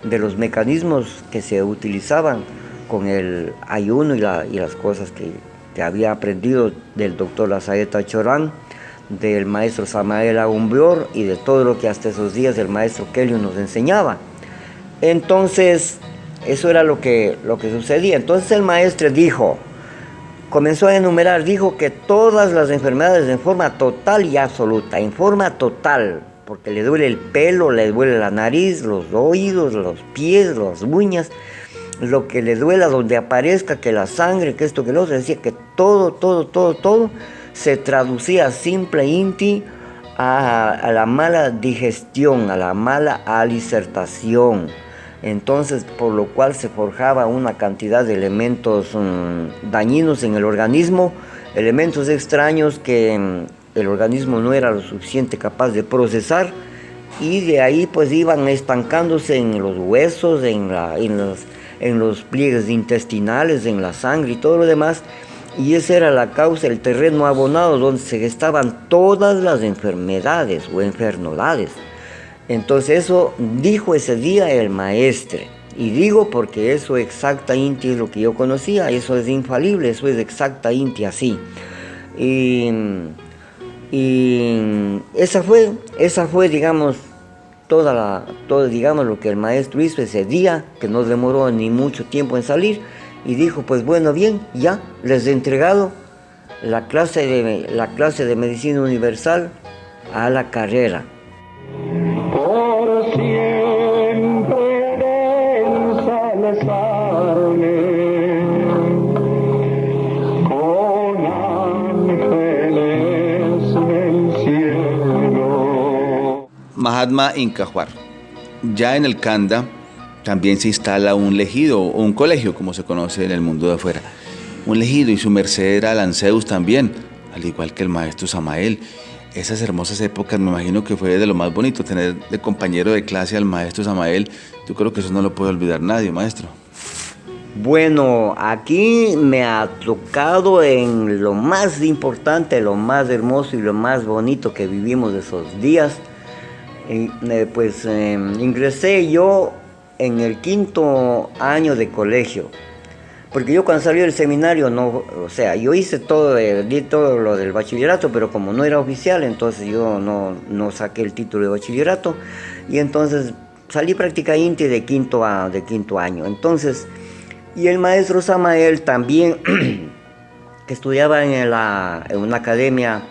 de los mecanismos que se utilizaban con el ayuno y las cosas que había aprendido del doctor Lazaeta Chorán, del maestro Samael Agumbior y de todo lo que hasta esos días el maestro Kelly nos enseñaba. Entonces, eso era lo que sucedía. Entonces el maestro comenzó a enumerar, dijo que todas las enfermedades en forma total y absoluta, en forma total, porque le duele el pelo, le duele la nariz, los oídos, los pies, las uñas, lo que le duela donde aparezca, que la sangre, que esto, que lo otro, decía que todo se traducía simple inti a la mala digestión, a la mala alicertación. Entonces, por lo cual se forjaba una cantidad de elementos dañinos en el organismo, elementos extraños que el organismo no era lo suficiente capaz de procesar, y de ahí pues iban estancándose en los huesos, en los pliegues intestinales, en la sangre y todo lo demás, y esa era la causa, el terreno abonado donde se gestaban todas las enfermedades o enfermedades. Entonces eso dijo ese día el maestro, y digo porque eso exactamente es lo que yo conocía, eso es infalible, eso es exactamente así. Y Y esa fue, digamos, todo, digamos, lo que el maestro hizo ese día, que no demoró ni mucho tiempo en salir, y dijo, pues bueno, bien, ya les he entregado la clase de medicina universal a la carrera. Por siempre ensalzarme con ángeles del cielo. Mahatma Incahuar. Ya en el Kanda también se instala un legido o un colegio, como se conoce en el mundo de afuera. Un legido, y su merced era Lanceus también, al igual que el maestro Samael. Esas hermosas épocas, me imagino que fue de lo más bonito tener de compañero de clase al maestro Samael. Yo creo que eso no lo puede olvidar nadie, maestro. Bueno, aquí me ha tocado en lo más importante, lo más hermoso y lo más bonito que vivimos de esos días. Ingresé yo en el 5º año de colegio, porque yo cuando salí del seminario, no, o sea, yo hice di todo lo del bachillerato, pero como no era oficial, entonces yo no saqué el título de bachillerato, y entonces salí práctica inti de quinto año. Entonces, y el maestro Samael también, que estudiaba en una academia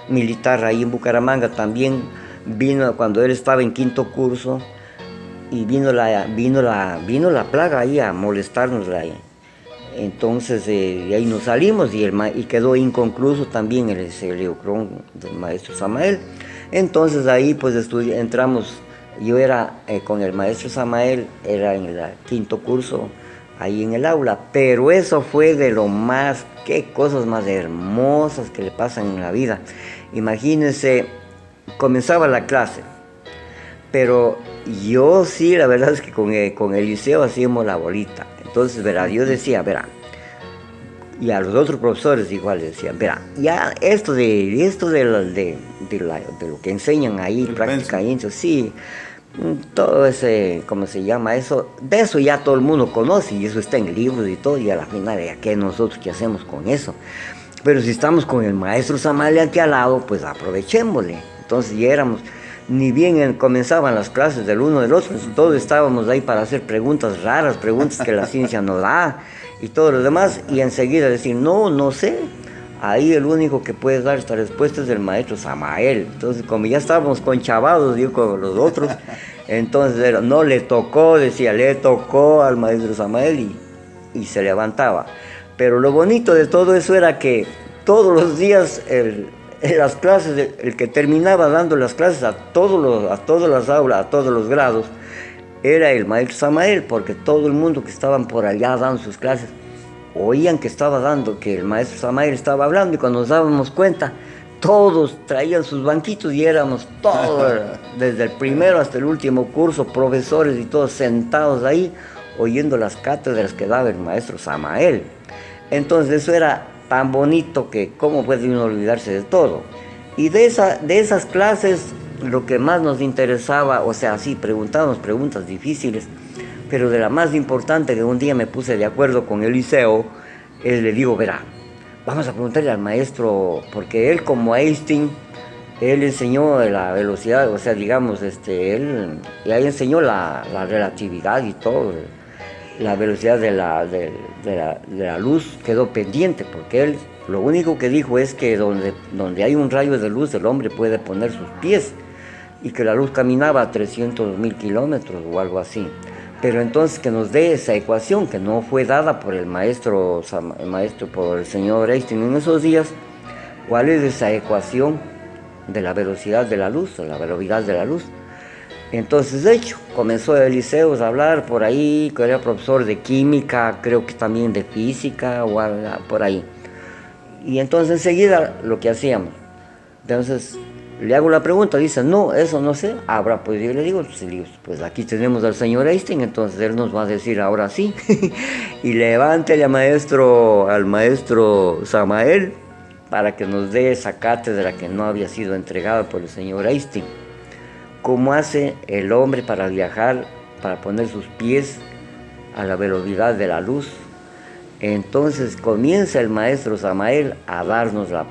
militar ahí en Bucaramanga, también vino cuando él estaba en 5º curso, y vino la plaga ahí a molestarnos ahí. Entonces de ahí nos salimos y quedó inconcluso también el Seleocrón del maestro Samael. Entonces ahí pues entramos, yo era con el maestro Samael, era en el 5º curso, ahí en el aula, pero eso fue de lo más, qué cosas más hermosas que le pasan en la vida. Imagínense, comenzaba la clase, pero yo sí, la verdad es que con Eliseo hacíamos la bolita. Entonces, verá, yo decía, verá, y a los otros profesores igual decían, verá, ya esto de lo que enseñan ahí, práctica INSO, sí, todo ese, ¿cómo se llama eso? De eso ya todo el mundo conoce, y eso está en libros y todo, y a la final, ¿ya qué nosotros qué hacemos con eso? Pero si estamos con el maestro Samael aquí al lado, pues aprovechémosle. Entonces ya éramos, ni bien comenzaban las clases del uno del otro, todos estábamos ahí para hacer preguntas raras, preguntas que la ciencia no da y todo lo demás, y enseguida decir, no sé, ahí el único que puede dar esta respuesta es el maestro Samael. Entonces, como ya estábamos conchavados, digo, con los otros, entonces no le tocó, decía, le tocó al maestro Samael, y se levantaba. Pero lo bonito de todo eso era que todos los días en las clases, el que terminaba dando las clases a todas las aulas, a todos los grados, era el maestro Samael, porque todo el mundo que estaban por allá dando sus clases oían que el maestro Samael estaba hablando, y cuando nos dábamos cuenta, todos traían sus banquitos y éramos todos, desde el primero hasta el último curso, profesores y todos sentados ahí, oyendo las cátedras que daba el maestro Samael. Entonces eso era tan bonito que cómo puede uno olvidarse de todo. Y de esas clases lo que más nos interesaba, o sea, sí, preguntábamos preguntas difíciles, pero de la más importante, que un día me puse de acuerdo con Eliseo, le digo, verá, vamos a preguntarle al maestro, porque él como Einstein, él enseñó la velocidad, o sea, digamos, él ya enseñó la relatividad y todo. La velocidad de la luz quedó pendiente, porque él lo único que dijo es que donde hay un rayo de luz, el hombre puede poner sus pies, y que la luz caminaba a 300.000 kilómetros o algo así. Pero entonces que nos dé esa ecuación, que no fue dada por el maestro, por el señor Einstein en esos días. ¿Cuál es esa ecuación de la velocidad de la luz, o la velocidad de la luz? Entonces, de hecho, comenzó Eliseo a hablar por ahí, que era profesor de química, creo que también de física, o por ahí. Y entonces enseguida lo que hacíamos, entonces le hago la pregunta, dice, no, eso no sé. Ahora pues yo le digo, pues aquí tenemos al señor Einstein, entonces él nos va a decir ahora sí. Y levántele al maestro Samael, para que nos dé esa cátedra que no había sido entregada por el señor Einstein. ¿Cómo hace el hombre para viajar, para poner sus pies a la velocidad de la luz? Entonces comienza el maestro Samael a darnos la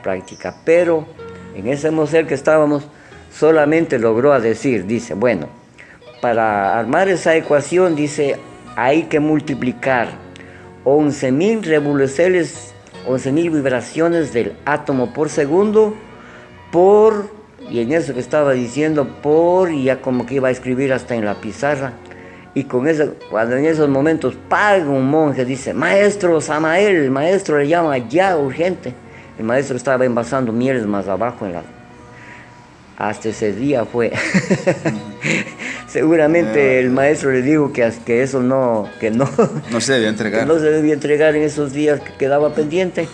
práctica, pero En ese mosel que estábamos, solamente logró decir, dice, bueno, para armar esa ecuación, dice, hay que multiplicar 11.000 revoluciones, 11.000 vibraciones del átomo por segundo por, y en eso que estaba diciendo, por, y ya como que iba a escribir hasta en la pizarra. Y con eso, cuando en esos momentos paga un monje, dice, maestro Samael, el maestro le llama ya urgente. El maestro estaba envasando mieles más abajo en la... Hasta ese día fue. Seguramente el maestro le dijo que eso no, No se debía entregar. que no se debía entregar en esos días que quedaba pendiente.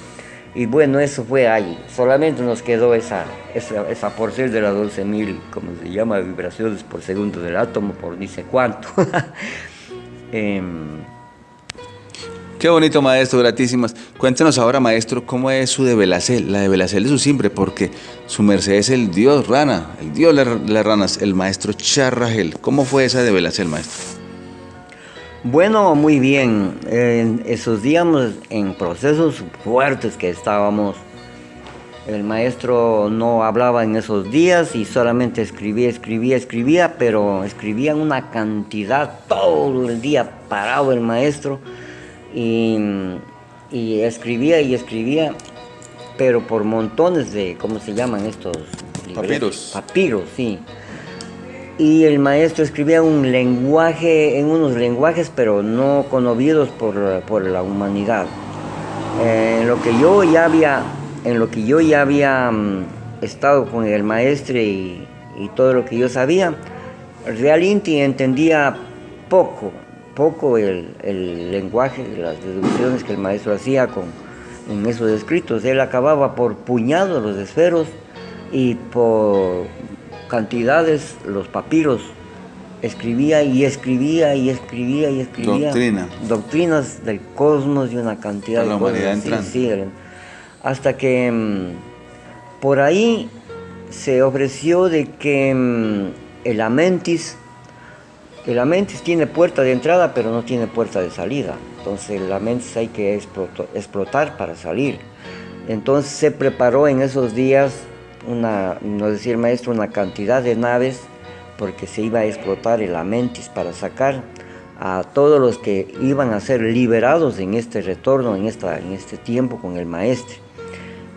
Y bueno, eso fue ahí. Solamente nos quedó esa porción de las 12.000, como se llama, vibraciones por segundo del átomo, por dice cuánto. Qué bonito, maestro, gratísimas. Cuéntenos ahora, maestro, cómo es su de Belacel, la de Belacel de su simbre, porque su merced es el dios rana, el dios de las ranas, el maestro Charragel. ¿Cómo fue esa de Belacel, maestro? Bueno, muy bien. En esos días, en procesos fuertes que estábamos, el maestro no hablaba en esos días y solamente escribía, pero escribía una cantidad todo el día parado el maestro y escribía, pero por montones de, ¿cómo se llaman estos? Papiros. Papiros, sí. Y el maestro escribía en unos lenguajes, pero no conocidos por la humanidad. En lo que yo ya había estado con el maestro y todo lo que yo sabía, realmente entendía poco el lenguaje, las deducciones que el maestro hacía en esos escritos. Él acababa por puñados los esferos y por cantidades los papiros. Escribía. Doctrinas del cosmos y una cantidad de cosas. La humanidad entrando. Sí, hasta que por ahí se ofreció de que el Amentis tiene puerta de entrada, pero no tiene puerta de salida. Entonces el Amentis hay que explotar para salir. Entonces se preparó en esos días nos decía el maestro, una cantidad de naves, porque se iba a explotar el Amentis para sacar a todos los que iban a ser liberados en este retorno, en este tiempo con el maestro.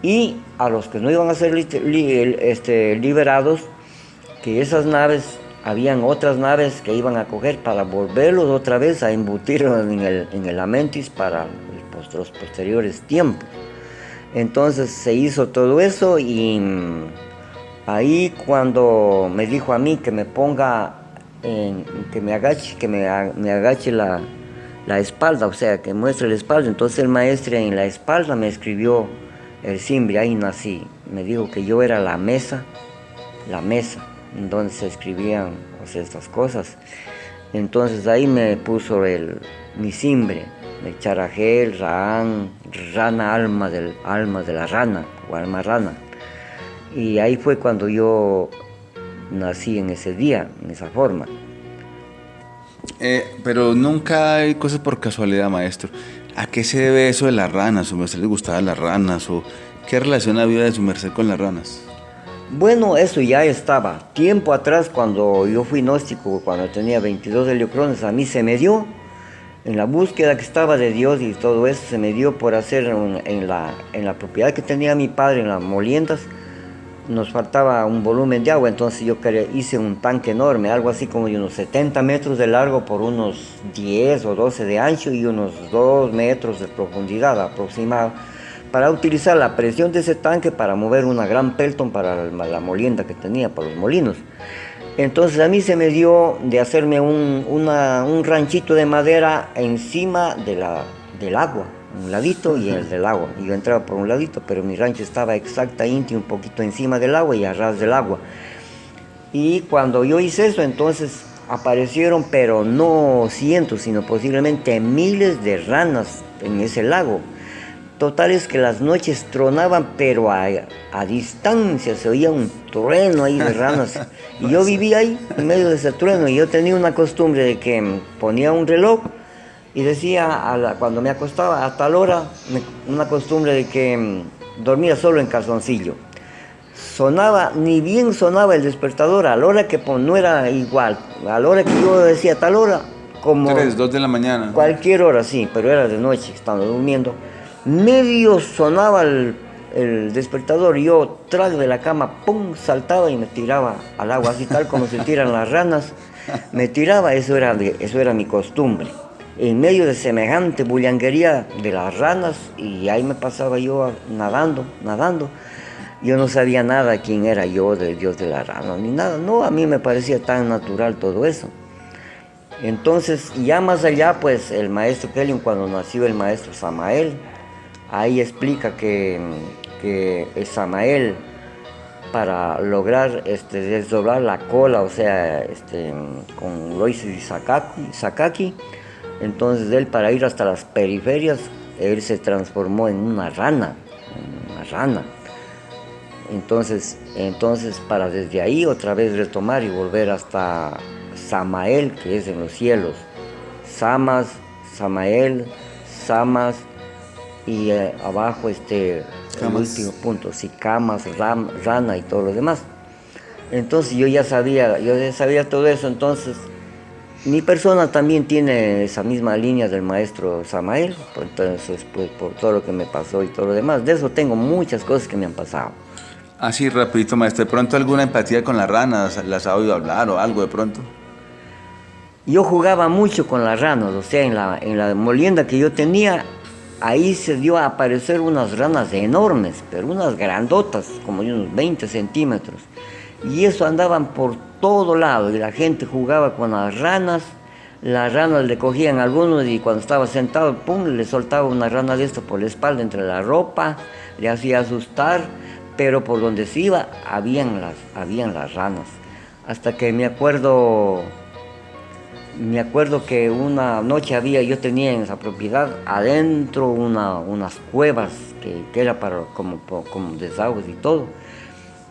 Y a los que no iban a ser liberados, que esas naves, habían otras naves que iban a coger para volverlos otra vez a embutirlos en el Amentis para los posteriores tiempos. Entonces se hizo todo eso y ahí cuando me dijo a mí que me ponga, que me agache la espalda, o sea, que muestre la espalda. Entonces el maestro en la espalda me escribió el simbre, ahí nací. Me dijo que yo era la mesa en donde se escribían, o sea, estas cosas. Entonces ahí me puso mi simbre, el Charragel, rana, alma de la rana, o alma rana. Y ahí fue cuando yo nací en ese día, en esa forma. Pero nunca hay cosas por casualidad, maestro. ¿A qué se debe eso de las ranas? ¿A su merced le gustaban las ranas? ¿O qué relación había de su merced con las ranas? Bueno, eso ya estaba. Tiempo atrás, cuando yo fui gnóstico, cuando tenía 22 heliocrones, a mí se me dio, en la búsqueda que estaba de Dios y todo eso, se me dio por hacer en la propiedad que tenía mi padre, en las moliendas, nos faltaba un volumen de agua. Entonces yo hice un tanque enorme, algo así como de unos 70 metros de largo por unos 10 o 12 de ancho y unos 2 metros de profundidad aproximada, para utilizar la presión de ese tanque para mover una gran pelton para la molienda que tenía, para los molinos. Entonces a mí se me dio de hacerme un ranchito de madera encima del agua, un ladito y el del agua. Y yo entraba por un ladito, pero mi rancho estaba exactamente un poquito encima del agua y a ras del agua. Y cuando yo hice eso, entonces aparecieron, pero no cientos, sino posiblemente miles de ranas en ese lago. Total es que las noches tronaban, pero a distancia se oía un trueno ahí de ranas. Y yo vivía ahí, en medio de ese trueno, y yo tenía una costumbre de que ponía un reloj y decía, cuando me acostaba a tal hora, una costumbre de que dormía solo en calzoncillo. sonaba, ni bien sonaba el despertador, a la hora que no era igual, a la hora que yo decía tal hora, como 3, 2 de la mañana. cualquier hora, sí, pero era de noche, estaba durmiendo, medio sonaba el despertador y yo tras de la cama, pum, saltaba y me tiraba al agua, así tal como se tiran las ranas, me tiraba, eso era mi costumbre. En medio de semejante bullanguería de las ranas, y ahí me pasaba yo nadando. Yo no sabía nada quién era yo, del dios de la rana, ni nada. No, a mí me parecía tan natural todo eso. Entonces, ya más allá, pues el maestro Kelly, cuando nació el maestro Samael, ahí explica que el Samael, para lograr desdoblar la cola, o sea, con Loises y Sakaki, entonces él, para ir hasta las periferias, él se transformó en una rana. Entonces para desde ahí otra vez retomar y volver hasta Samael, que es en los cielos. Samael, Samas, y abajo el último punto, sí, Camas, Rana y todo lo demás. Entonces yo ya sabía todo eso. Entonces mi persona también tiene esa misma línea del maestro Samael, entonces pues por todo lo que me pasó y todo lo demás. De eso tengo muchas cosas que me han pasado. Así rapidito, maestro, ¿de pronto alguna empatía con las ranas? ¿Las ha oído hablar o algo de pronto? Yo jugaba mucho con las ranas, o sea, en la molienda que yo tenía, ahí se dio a aparecer unas ranas enormes, pero unas grandotas, como de unos 20 centímetros. Y eso andaban por todo lado, y la gente jugaba con las ranas le cogían a algunos, y cuando estaba sentado, pum, le soltaba una rana de esto por la espalda, entre la ropa, le hacía asustar, pero por donde se iba, habían las ranas. Hasta que me acuerdo que una noche yo tenía en esa propiedad adentro unas cuevas que era para como desagües y todo.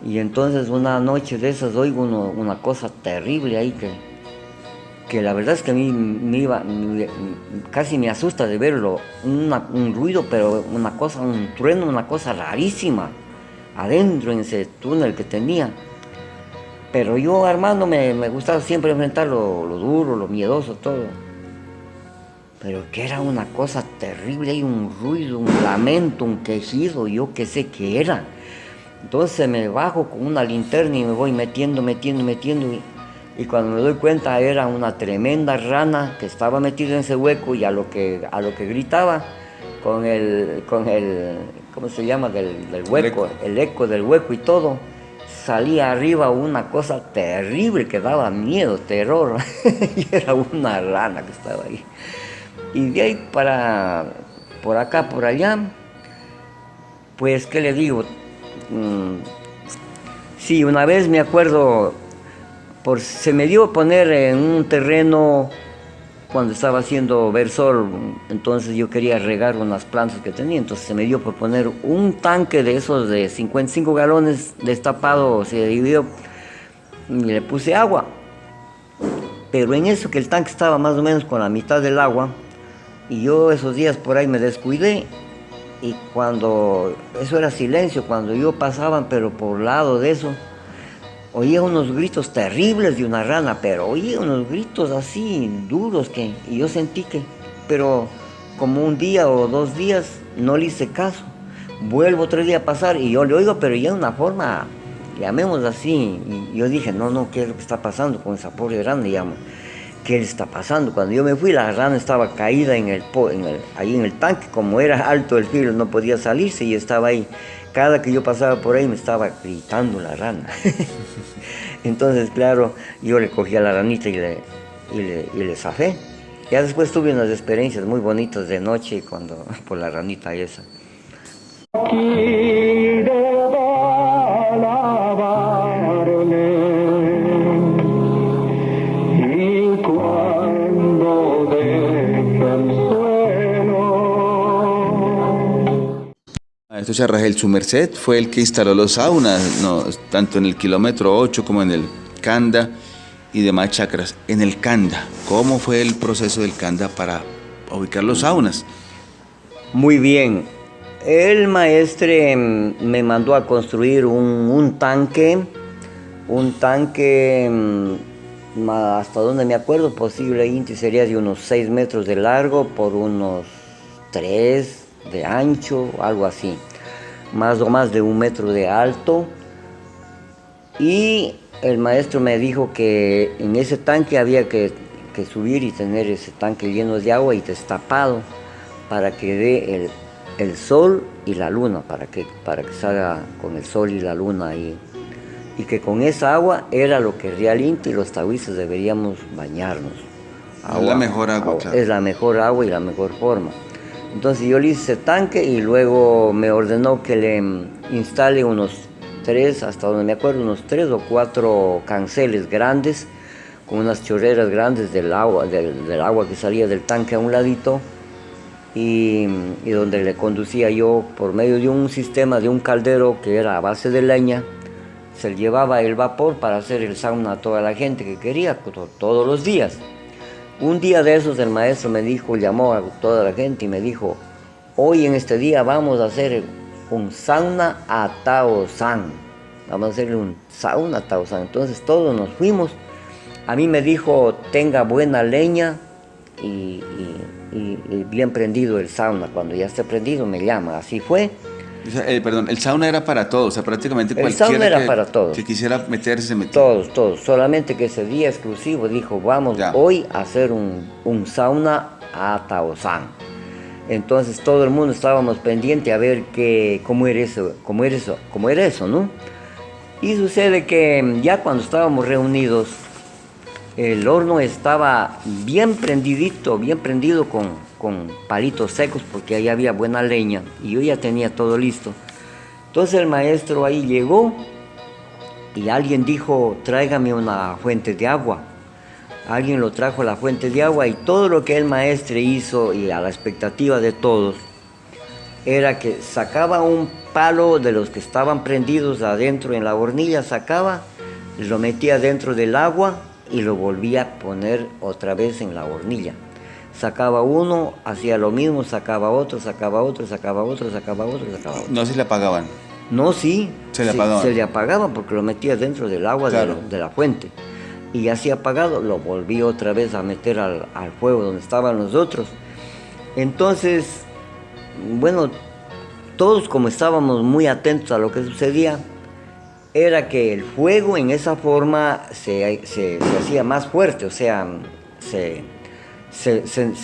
Y entonces una noche de esas oigo una cosa terrible ahí que la verdad es que a mí casi me asusta de verlo, un ruido, pero un trueno, una cosa rarísima adentro en ese túnel que tenía. Pero yo, Armando, me gustaba siempre enfrentar lo duro, lo miedoso, todo. Pero que era una cosa terrible, hay un ruido, un lamento, un quejido, yo qué sé qué era. Entonces me bajo con una linterna y me voy metiendo, y cuando me doy cuenta era una tremenda rana que estaba metida en ese hueco, y a lo que gritaba con el ¿cómo se llama? del hueco, el eco del hueco y todo, salía arriba una cosa terrible que daba miedo, terror, y era una rana que estaba ahí. Y de ahí por acá, por allá, pues, ¿qué le digo? Sí, una vez me acuerdo, se me dio poner en un terreno cuando estaba haciendo versol, entonces yo quería regar unas plantas que tenía, entonces se me dio por poner un tanque de esos de 55 galones destapado, se dividió, y le puse agua. Pero en eso que el tanque estaba más o menos con la mitad del agua, y yo esos días por ahí me descuidé, y eso era silencio, cuando yo pasaba, pero por lado de eso, oía unos gritos terribles de una rana, pero oía unos gritos así duros y yo sentí pero como un día o 2 días no le hice caso. Vuelvo otro día a pasar y yo le oigo, pero ya de una forma, llamémosla así, y yo dije, no, ¿qué es lo que está pasando con esa pobre rana? ¿Qué le está pasando? Cuando yo me fui, la rana estaba caída ahí en el tanque, como era alto el filo, no podía salirse, y estaba ahí. Cada que yo pasaba por ahí me estaba gritando la rana. Entonces, claro, yo le cogí a la ranita y le zafé. Ya después tuve unas experiencias muy bonitas de noche por la ranita esa. Aquí debo alabarle, y cuando deje el suelo. Maestro Charragel, su merced fue el que instaló los saunas, ¿no? Tanto en el kilómetro 8 como en el Canda y demás chacras. En el Canda, ¿cómo fue el proceso del Canda para ubicar los saunas? Muy bien. El maestre me mandó a construir un tanque, hasta donde me acuerdo, posiblemente sería de unos 6 metros de largo por unos 3 de ancho, algo así, más o más de 1 metro de alto. Y el maestro me dijo que en ese tanque había que subir y tener ese tanque lleno de agua y destapado para que dé el sol y la luna, para que salga con el sol y la luna ahí. Y que con esa agua era lo que realmente los taoístas deberíamos bañarnos. Es la mejor agua, claro. Es la mejor agua y la mejor forma. Entonces yo le hice ese tanque y luego me ordenó que le instale unos 3, hasta donde me acuerdo, unos 3 o 4 canceles grandes, con unas chorreras grandes del agua que salía del tanque a un ladito, y donde le conducía yo por medio de un sistema, de un caldero que era a base de leña. Se llevaba el vapor para hacer el sauna a toda la gente que quería, todos los días. Un día de esos el maestro me dijo, llamó a toda la gente y me dijo: hoy en este día vamos a hacer un sauna a Taozán. Vamos a hacerle un sauna a Taozán. Entonces todos nos fuimos. A mí me dijo: tenga buena leña y bien prendido el sauna. Cuando ya esté prendido me llama. Así fue. O sea, perdón, el sauna era para todos, o sea, prácticamente el sauna era para todos. Que quisiera meterse, se metía. Todos. Solamente que ese día exclusivo dijo: vamos hoy a hacer un sauna a Taozán. Entonces todo el mundo estábamos pendientes a ver cómo era eso, ¿no? Y sucede que ya cuando estábamos reunidos, el horno estaba bien prendido con palitos secos, porque ahí había buena leña y yo ya tenía todo listo. Entonces el maestro ahí llegó y alguien dijo: tráigame una fuente de agua. Alguien lo trajo a la fuente de agua, y todo lo que el maestro hizo, y a la expectativa de todos, era que sacaba un palo de los que estaban prendidos adentro en la hornilla, lo metía dentro del agua y lo volvía a poner otra vez en la hornilla. Sacaba uno, hacía lo mismo, sacaba otro. No se le apagaban. No, sí. Se le apagaban porque lo metía dentro del agua, claro, de la fuente. Y así apagado lo volví otra vez a meter al fuego donde estaban los otros. Entonces, bueno, todos, como estábamos muy atentos a lo que sucedía, era que el fuego en esa forma se hacía más fuerte, o sea, se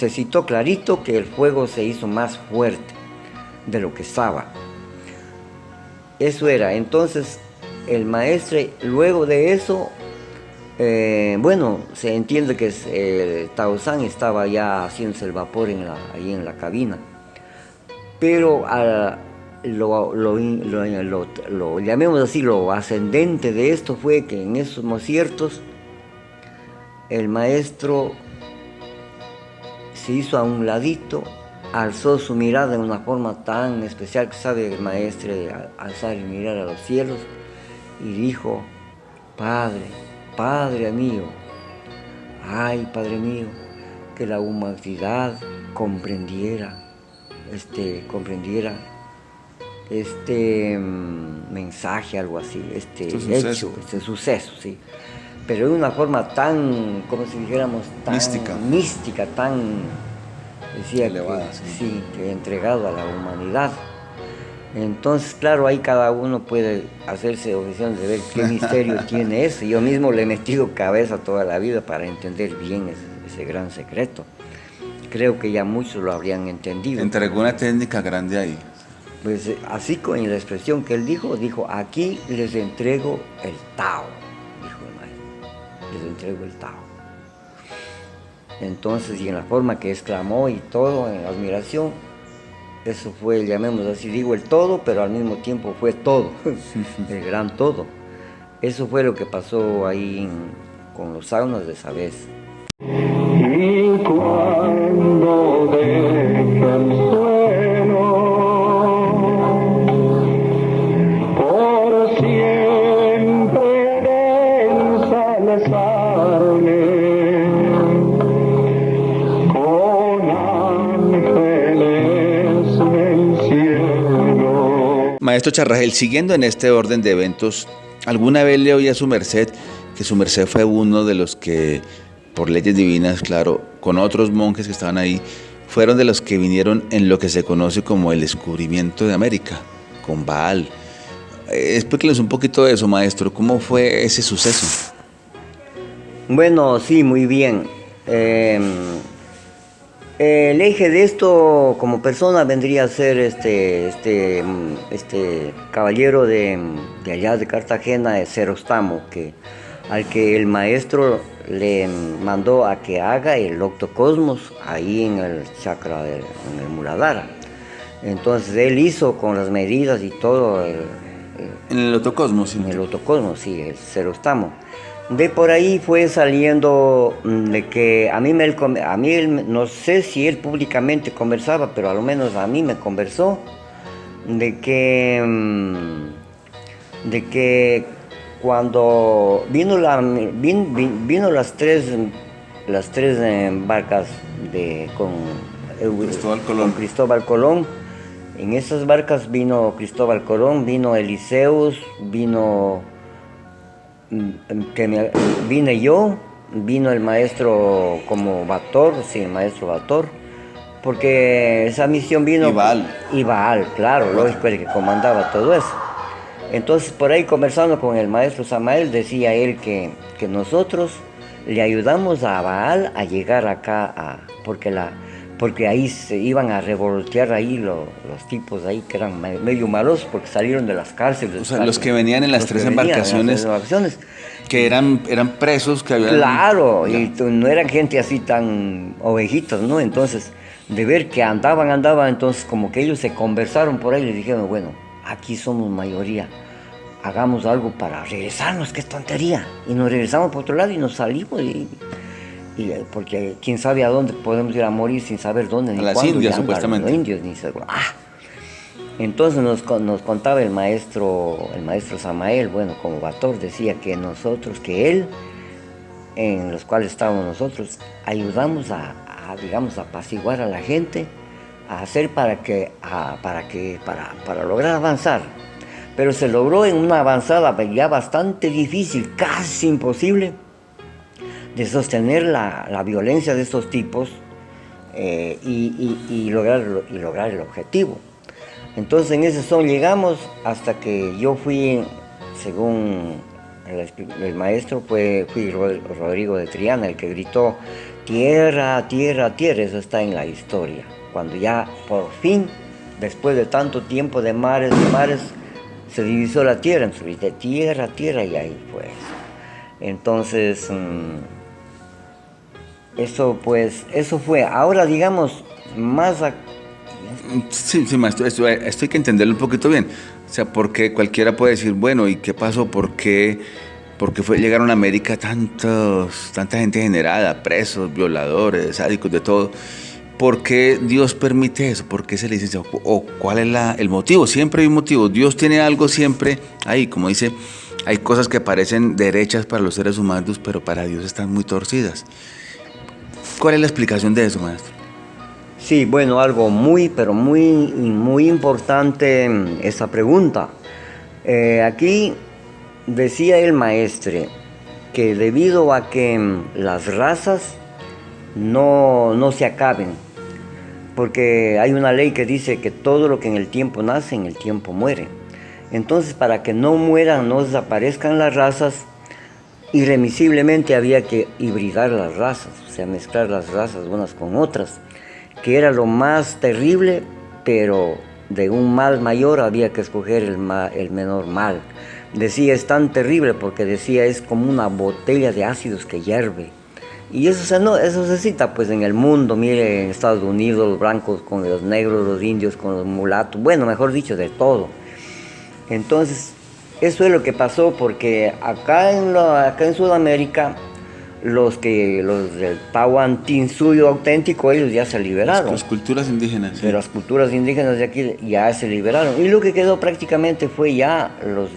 citó clarito que el fuego se hizo más fuerte de lo que estaba. Eso era. Entonces el maestro, luego de eso, bueno, se entiende que Taozán estaba ya haciéndose el vapor ahí en la cabina, pero lo llamemos así, lo ascendente de esto fue que en esos conciertos el maestro se hizo a un ladito, alzó su mirada de una forma tan especial que sabe el maestro de alzar y mirar a los cielos, y dijo: Padre mío, ay Padre mío, que la humanidad comprendiera este mensaje, algo así, este suceso, sí. Pero de una forma tan, como si dijéramos, tan mística, tan, decía, elevada, sí, que entregado a la humanidad. Entonces, claro, ahí cada uno puede hacerse objeción de ver qué misterio tiene eso. Yo mismo le he metido cabeza toda la vida para entender bien ese gran secreto. Creo que ya muchos lo habrían entendido. Entregó una técnica grande ahí. Pues así, con la expresión que él dijo: aquí les entrego el Tao, dijo el maestro, les entrego el Tao. Entonces, y en la forma que exclamó y todo, en admiración, eso fue, llamémoslo así, digo el todo, pero al mismo tiempo fue todo, el gran todo. Eso fue lo que pasó ahí con los saunas de esa vez. Y cuando deje el suelo, por siempre ensalzarle con ángeles del cielo. Maestro Charragel, siguiendo en este orden de eventos, ¿alguna vez le oí a su merced que su merced fue uno de los que, por leyes divinas, claro, con otros monjes que estaban ahí, fueron de los que vinieron en lo que se conoce como el descubrimiento de América, con Baal? Explíquenos un poquito de eso, maestro. ¿Cómo fue ese suceso? Bueno, sí, muy bien. El eje de esto como persona vendría a ser este caballero de allá de Cartagena, de Cerostamo, al que el maestro le mandó a que haga el octocosmos ahí en el chakra, en el Muladhara. Entonces él hizo con las medidas y todo En el Otocosmos, sí. en el octocosmos, sí, el Cerostamo. De por ahí fue saliendo de que a mí no sé si él públicamente conversaba, pero a lo menos a mí me conversó de que cuando vino las tres barcas con Cristóbal Colón. En esas barcas vino Cristóbal Colón, vino Eliseus, vine yo, vino el maestro como Bator, sí, el maestro Bator, porque esa misión vino... Y Baal, claro, lógico, el que comandaba todo eso. Entonces, por ahí conversando con el maestro Samael, decía él que nosotros le ayudamos a Baal a llegar acá, porque ahí se iban a revolotear ahí los tipos ahí que eran medio malos porque salieron de las cárceles. O sea, los que venían en las tres embarcaciones, que eran presos que habían... Claro, y no eran gente así tan ovejitas, ¿no? Entonces, de ver que andaban, entonces como que ellos se conversaron por ahí y les dijeron, bueno, aquí somos mayoría, hagamos algo para regresarnos, qué tontería. Y nos regresamos por otro lado y nos salimos porque quién sabe a dónde podemos ir a morir sin saber dónde ni cuándo. A las Indias, supuestamente. Los indios, ni se... Entonces nos contaba el maestro Samael, bueno, como Bator, decía que él, en los cuales estábamos nosotros, ayudamos a digamos, apaciguar a la gente, a hacer para lograr avanzar. Pero se logró en una avanzada ya bastante difícil, casi imposible, de sostener la violencia de estos tipos y lograr el objetivo. Entonces en ese son llegamos hasta que yo fui, según el maestro, fui Rodrigo de Triana, el que gritó tierra, tierra, tierra. Eso está en la historia. Cuando ya por fin, después de tanto tiempo de mares, se divisó la tierra, entonces grité tierra, tierra, y ahí pues. Entonces, eso fue. Ahora digamos, Sí, maestro, esto hay que entenderlo un poquito bien. O sea, porque cualquiera puede decir, bueno, ¿y qué pasó? ¿Por qué llegaron a América tanta gente generada, presos, violadores, sádicos, de todo? ¿Por qué Dios permite eso? ¿Por qué se le dice? ¿O cuál es el motivo? Siempre hay un motivo. Dios tiene algo siempre ahí, como dice, hay cosas que parecen derechas para los seres humanos, pero para Dios están muy torcidas. ¿Cuál es la explicación de eso, maestro? Sí, bueno, algo pero muy importante esa pregunta. Aquí decía el maestre que debido a que las razas no se acaben, porque hay una ley que dice que todo lo que en el tiempo nace, en el tiempo muere. Entonces, para que no mueran, no desaparezcan las razas, irremisiblemente había que hibridar las razas, o sea, mezclar las razas unas con otras, que era lo más terrible, pero de un mal mayor había que escoger el menor mal. Decía, es tan terrible porque decía, es como una botella de ácidos que hierve. Y eso se cita pues en el mundo, mire, en Estados Unidos, los blancos con los negros, los indios con los mulatos, bueno, mejor dicho, de todo. Entonces, eso es lo que pasó, porque acá en Sudamérica, los del Tahuantinsuyo auténtico, ellos ya se liberaron. Las culturas indígenas. Sí. Las culturas indígenas de aquí ya se liberaron. Y lo que quedó prácticamente fue ya los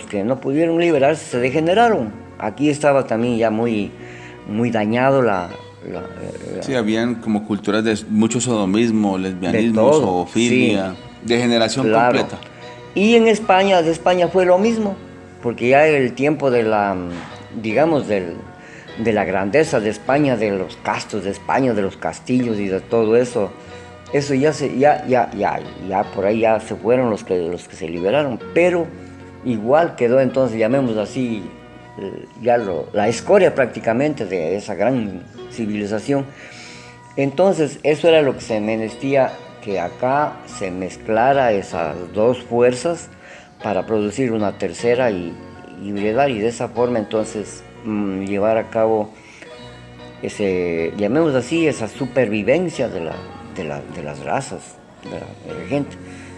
que no pudieron liberarse se degeneraron. Aquí estaba también ya muy dañado Sí, habían como culturas de mucho sodomismo, lesbianismo, zoofilia. Sí. De generación Claro. completa. Y en España, de España fue lo mismo, porque ya el tiempo de la, digamos, de la grandeza de España, de los castos de España, de los castillos y de todo eso, eso ya por ahí ya se fueron los que se liberaron, pero igual quedó entonces, llamémoslo así, la escoria prácticamente de esa gran civilización. Entonces, eso era lo que se menestía, que acá se mezclara esas dos fuerzas para producir una tercera y heredar, y de esa forma entonces llevar a cabo llamémoslo así, esa supervivencia de las razas, de la gente.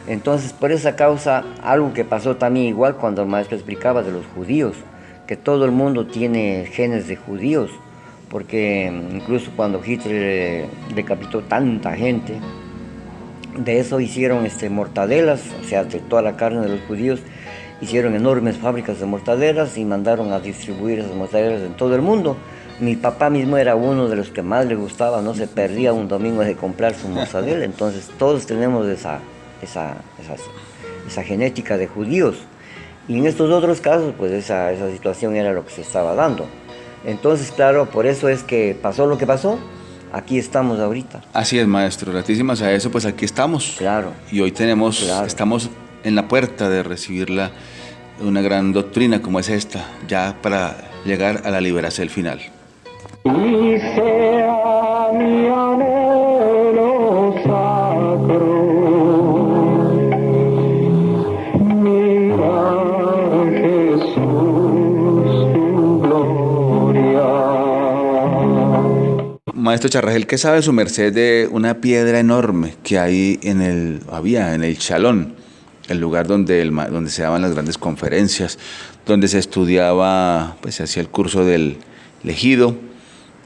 Entonces, por esa causa, algo que pasó también igual cuando el maestro explicaba de los judíos, que todo el mundo tiene genes de judíos, porque incluso cuando Hitler decapitó tanta gente, de eso hicieron mortadelas, o sea, de toda la carne de los judíos, hicieron enormes fábricas de mortadelas y mandaron a distribuir esas mortadelas en todo el mundo. Mi papá mismo era uno de los que más le gustaba, no se perdía un domingo de comprar su mortadela, entonces todos tenemos esa genética de judíos. Y en estos otros casos, pues esa situación era lo que se estaba dando. Entonces, claro, por eso es que pasó lo que pasó. Aquí estamos ahorita. Así es, maestro. Gratísimas a eso, pues aquí estamos. Claro. Y hoy estamos en la puerta de recibir una gran doctrina como es esta, ya para llegar a la liberación final. Y sea mi anhelo sacro, mirar Jesús tu gloria. Maestro Charragel, ¿qué sabe su merced de una piedra enorme que había en el Chalón, el lugar donde se daban las grandes conferencias, donde se estudiaba, pues se hacía el curso del ejido,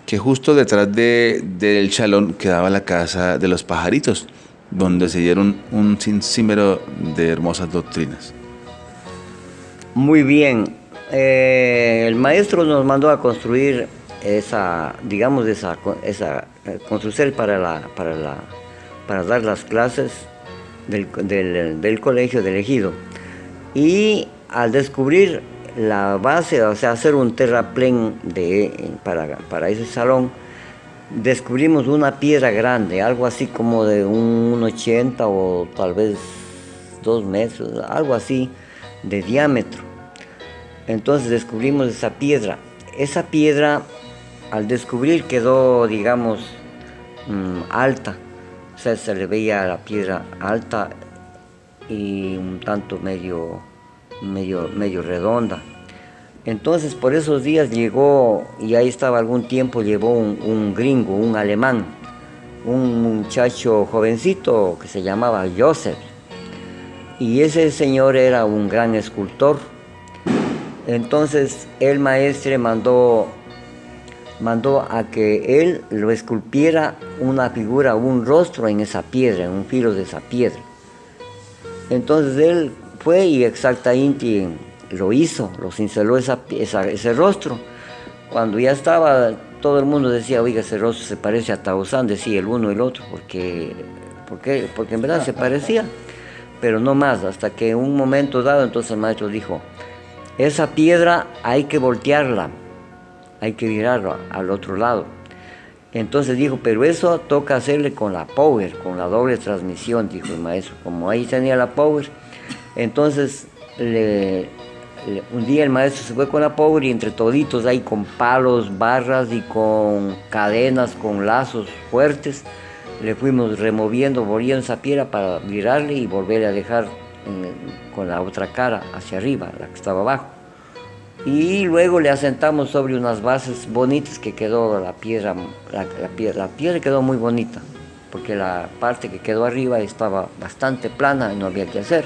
que justo detrás del Chalón quedaba la casa de los pajaritos, donde se dieron un sinnúmero de hermosas doctrinas? Muy bien. El maestro nos mandó a construir esa construcción para dar las clases del colegio del ejido. Y al descubrir la base, o sea, hacer un terraplén para ese salón, descubrimos una piedra grande, algo así como de un 80 o tal vez 2 metros, algo así de diámetro. Entonces descubrimos esa piedra. Esa piedra, al descubrir, quedó, digamos, alta. O sea, se le veía la piedra alta y un tanto medio redonda. Entonces, por esos días llegó, y ahí estaba algún tiempo, llegó un gringo, un alemán, un muchacho jovencito que se llamaba Joseph. Y ese señor era un gran escultor. Entonces, el maestre mandó a que él lo esculpiera una figura, un rostro en esa piedra, en un filo de esa piedra. Entonces él fue y exactamente lo hizo, lo cinceló ese rostro. Cuando ya estaba, todo el mundo decía, oiga, ese rostro se parece a Tausán, decía el uno y el otro, porque en verdad se parecía, pero no más, hasta que en un momento dado, entonces el maestro dijo, esa piedra hay que voltearla, hay que virarla al otro lado. Entonces dijo, pero eso toca hacerle con la power, con la doble transmisión, dijo el maestro. Como ahí tenía la power, entonces un día el maestro se fue con la power y entre toditos ahí con palos, barras y con cadenas, con lazos fuertes, le fuimos volviendo esa piedra para virarle y volverle a dejar con la otra cara hacia arriba, la que estaba abajo. Y luego le asentamos sobre unas bases bonitas que quedó la piedra quedó muy bonita, porque la parte que quedó arriba estaba bastante plana y no había que hacer.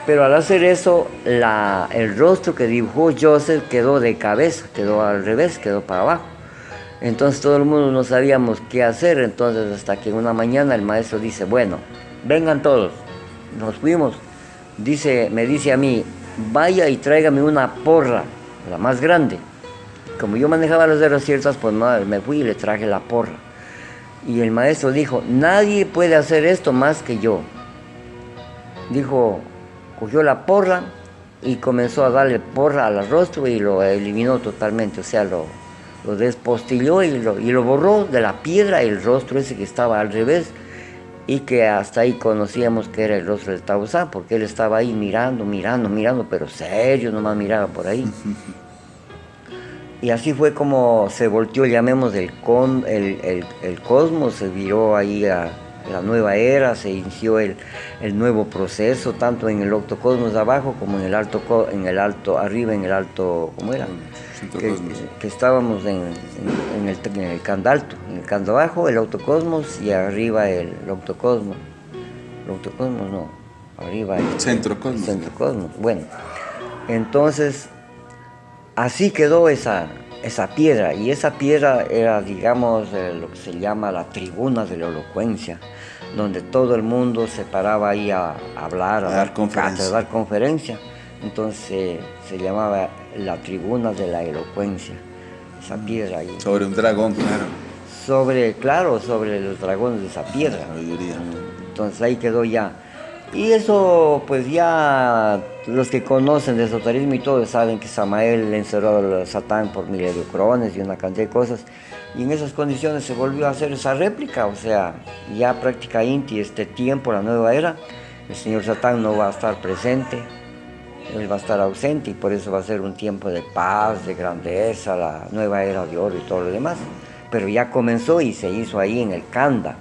Pero al hacer eso, el rostro que dibujó Joseph quedó de cabeza, quedó al revés, quedó para abajo. Entonces todo el mundo no sabíamos qué hacer, entonces hasta que una mañana el maestro dice, bueno, vengan todos. Nos fuimos, me dice a mí, vaya y tráigame una porra, la más grande. Como yo manejaba las guerras ciertas, pues me fui y le traje la porra. Y el maestro dijo, nadie puede hacer esto más que yo. dijo, cogió la porra y comenzó a darle porra al rostro y lo eliminó totalmente, o sea, lo despostilló y lo borró de la piedra el rostro ese que estaba al revés, y que hasta ahí conocíamos que era el rostro de Tausá, porque él estaba ahí mirando, pero serio, nomás miraba por ahí. Y así fue como se volteó, llamemos, el cosmos, se viró ahí a la nueva era, se inició el nuevo proceso, tanto en el octocosmos de abajo como en el alto arriba, en el alto, ¿cómo era? Que estábamos en el candalto, en el cando abajo, el octocosmos, y arriba el octocosmos. El octocosmos no, arriba el Centrocosmos. centrocosmos. Bueno, entonces así quedó esa piedra, y esa piedra era, digamos, lo que se llama la tribuna de la elocuencia, donde todo el mundo se paraba ahí a hablar, a dar conferencia. Entonces se llamaba la tribuna de la elocuencia, esa piedra ahí. Sobre un dragón, claro. Sobre los dragones de esa piedra. Entonces ahí quedó ya. Y eso, pues ya los que conocen de esoterismo y todo saben que Samael le encerró a Satán por miliocrones y una cantidad de cosas. Y en esas condiciones se volvió a hacer esa réplica, o sea, ya práctica Inti, este tiempo, la nueva era, el señor Satán no va a estar presente, él va a estar ausente, y por eso va a ser un tiempo de paz, de grandeza, la nueva era de oro y todo lo demás. Pero ya comenzó y se hizo ahí en el Kanda,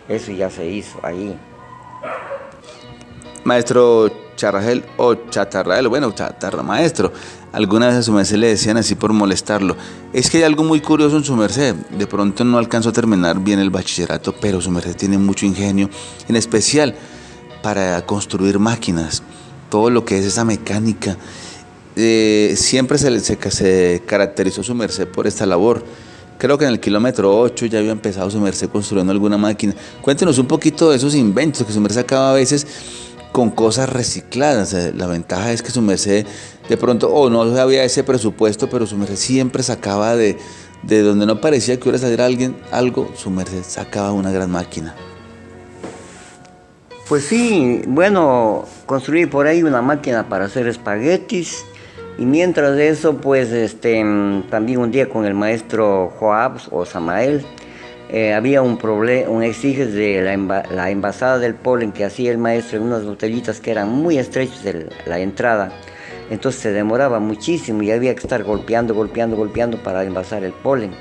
eso ya se hizo ahí. Maestro Charragel o Chatarrael, bueno, Chatarra, maestro, alguna vez a su merced le decían así por molestarlo: es que hay algo muy curioso en su merced, de pronto no alcanzó a terminar bien el bachillerato, pero su merced tiene mucho ingenio, en especial para construir máquinas, todo lo que es esa mecánica. Siempre se caracterizó su merced por esta labor. Creo que en el kilómetro 8 ya había empezado su merced construyendo alguna máquina. Cuéntenos un poquito de esos inventos que su merced acaba a veces con cosas recicladas. La ventaja es que su merced de pronto, no había ese presupuesto, pero su merced siempre sacaba de donde no parecía que iba a salir algo, su merced sacaba una gran máquina. Pues sí, bueno, construí por ahí una máquina para hacer espaguetis, y mientras de eso, pues también un día con el maestro Joab o Samael, había un exiges de la envasada del polen que hacía el maestro en unas botellitas que eran muy estrechas de la entrada. Entonces se demoraba muchísimo y había que estar golpeando para envasar el polen.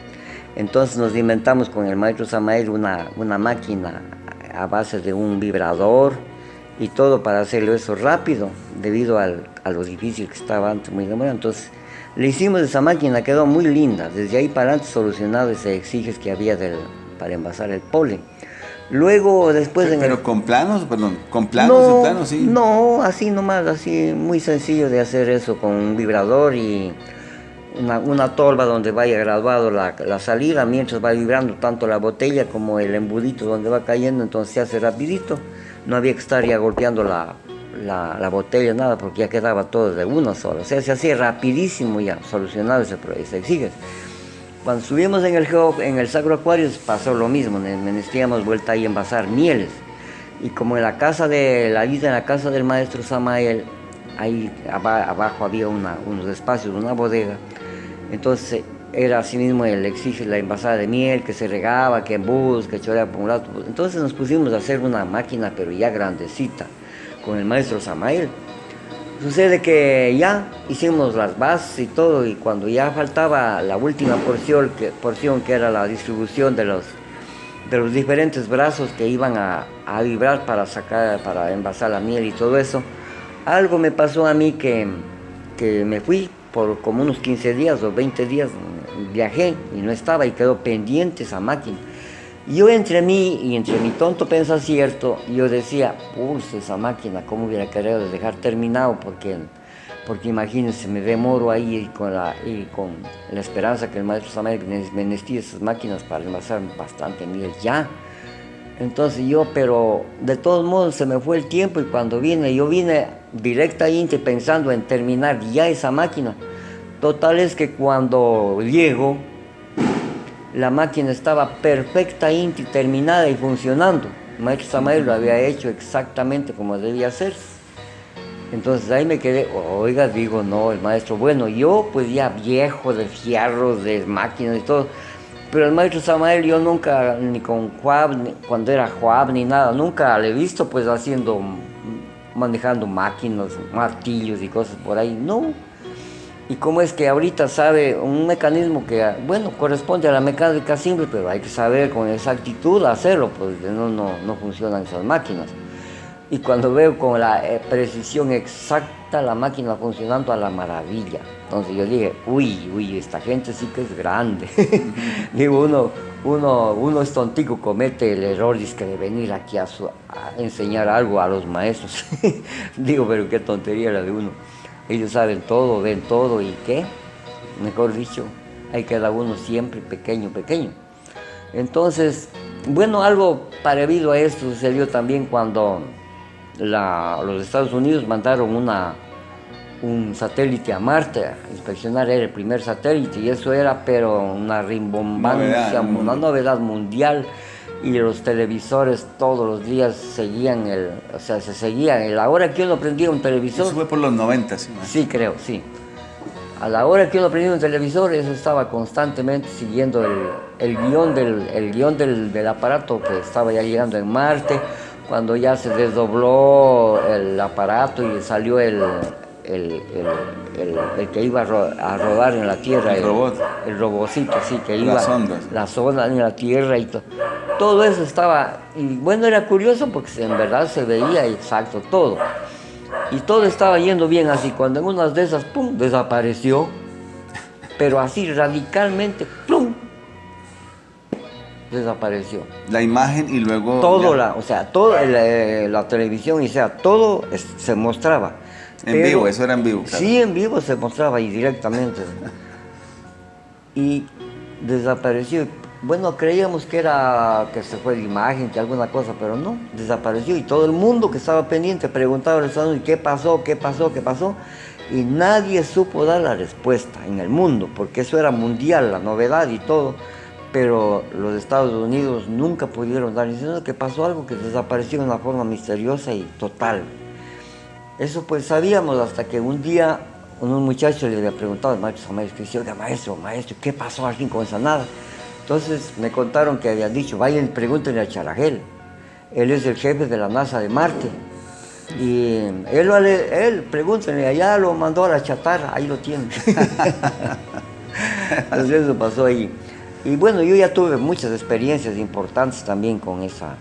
Entonces nos inventamos con el maestro Samael una máquina a base de un vibrador y todo para hacerlo eso rápido, debido a lo difícil que estaba antes, muy demorado. Entonces le hicimos esa máquina, quedó muy linda. Desde ahí para adelante solucionado ese exiges que había para envasar el polen. Luego, después... Pero con planos, no, sí. No, así nomás, así muy sencillo de hacer eso, con un vibrador y una tolva donde vaya graduado la salida, mientras va vibrando tanto la botella como el embudito donde va cayendo, entonces se hace rapidito. No había que estar ya golpeando la botella, nada, porque ya quedaba todo de una sola. O sea, se hacía rapidísimo ya, solucionado ese exiges. Cuando subimos en el Sacro Acuario pasó lo mismo, necesitábamos vuelta ahí a envasar mieles. Y como en la casa en la casa del maestro Samael, ahí abajo había unos espacios, una bodega. Entonces era así mismo el exige la envasada de miel, que se regaba, que embudos, que choreaba por un lado. Entonces nos pusimos a hacer una máquina, pero ya grandecita, con el maestro Samael. Sucede que ya hicimos las bases y todo, y cuando ya faltaba la última porción que era la distribución de los diferentes brazos que iban a vibrar para envasar la miel y todo eso, algo me pasó a mí que me fui por como unos 15 días o 20 días, viajé y no estaba, y quedó pendiente esa máquina. Yo entre mi tonto pensacierto, yo decía, esa máquina, ¿cómo hubiera querido dejar terminado? Porque imagínense, me demoro ahí con la esperanza que el maestro Samael me necesite esas máquinas para envasar bastante miel ya. Entonces pero de todos modos se me fue el tiempo, y cuando yo vine directamente pensando en terminar ya esa máquina. Total es que cuando llego, la máquina estaba perfectamente terminada y funcionando. El maestro Samael lo había hecho exactamente como debía hacerse. Entonces ahí me quedé, oiga, digo, no, el maestro, bueno, yo pues ya viejo de fierros, de máquinas y todo, pero el maestro Samael yo nunca, ni con Juab, cuando era Juab, ni nada, nunca le he visto pues manejando máquinas, martillos y cosas por ahí, no. Y cómo es que ahorita sabe un mecanismo que, bueno, corresponde a la mecánica simple, pero hay que saber con exactitud hacerlo, pues no funcionan esas máquinas. Y cuando veo con la precisión exacta la máquina funcionando a la maravilla, entonces yo dije, uy, esta gente sí que es grande. Digo, uno es tontico, comete el error de venir aquí a enseñar algo a los maestros. Digo, pero qué tontería la de uno. Ellos saben todo, ven todo y qué, mejor dicho, ahí queda uno siempre pequeño. Entonces, bueno, algo parecido a esto sucedió también cuando los Estados Unidos mandaron un satélite a Marte a inspeccionar, era el primer satélite y eso era pero una rimbombancia, una novedad mundial, y los televisores todos los días seguían se seguían. A la hora que uno prendía un televisor... Eso fue por los 90, ¿sí? Sí, creo, sí. A la hora que uno prendía un televisor, eso estaba constantemente siguiendo el guión del aparato que estaba ya llegando en Marte. Cuando ya se desdobló el aparato y salió el que iba a rodar en la Tierra, el robot, el robocito, sí, que iba, las ondas en la Tierra y todo eso estaba, y bueno, era curioso porque en verdad se veía exacto todo, y todo estaba yendo bien así, cuando en unas de esas, pum, desapareció, pero así radicalmente, pum, desapareció. La imagen y luego... Todo toda la televisión, y todo se mostraba. En vivo, eso era en vivo. Claro. Sí, en vivo se mostraba y directamente. Y desapareció. Bueno, creíamos que se fue la imagen, que alguna cosa, pero no, desapareció. Y todo el mundo que estaba pendiente preguntaba a los Estados Unidos, ¿qué pasó? Y nadie supo dar la respuesta en el mundo, porque eso era mundial, la novedad y todo. Pero los Estados Unidos nunca pudieron dar, diciendo que pasó algo que desapareció de una forma misteriosa y total. Eso pues sabíamos hasta que un día un muchacho le había preguntado al maestro Samael, que decía, oiga, maestro, ¿qué pasó al fin con esa nada? Entonces me contaron que habían dicho, vayan y pregúntenle a Charagel, él es el jefe de la NASA de Marte. Y él pregúntenle, allá lo mandó a la chatarra, ahí lo tienen. Entonces eso pasó ahí. Y bueno, yo ya tuve muchas experiencias importantes también con esa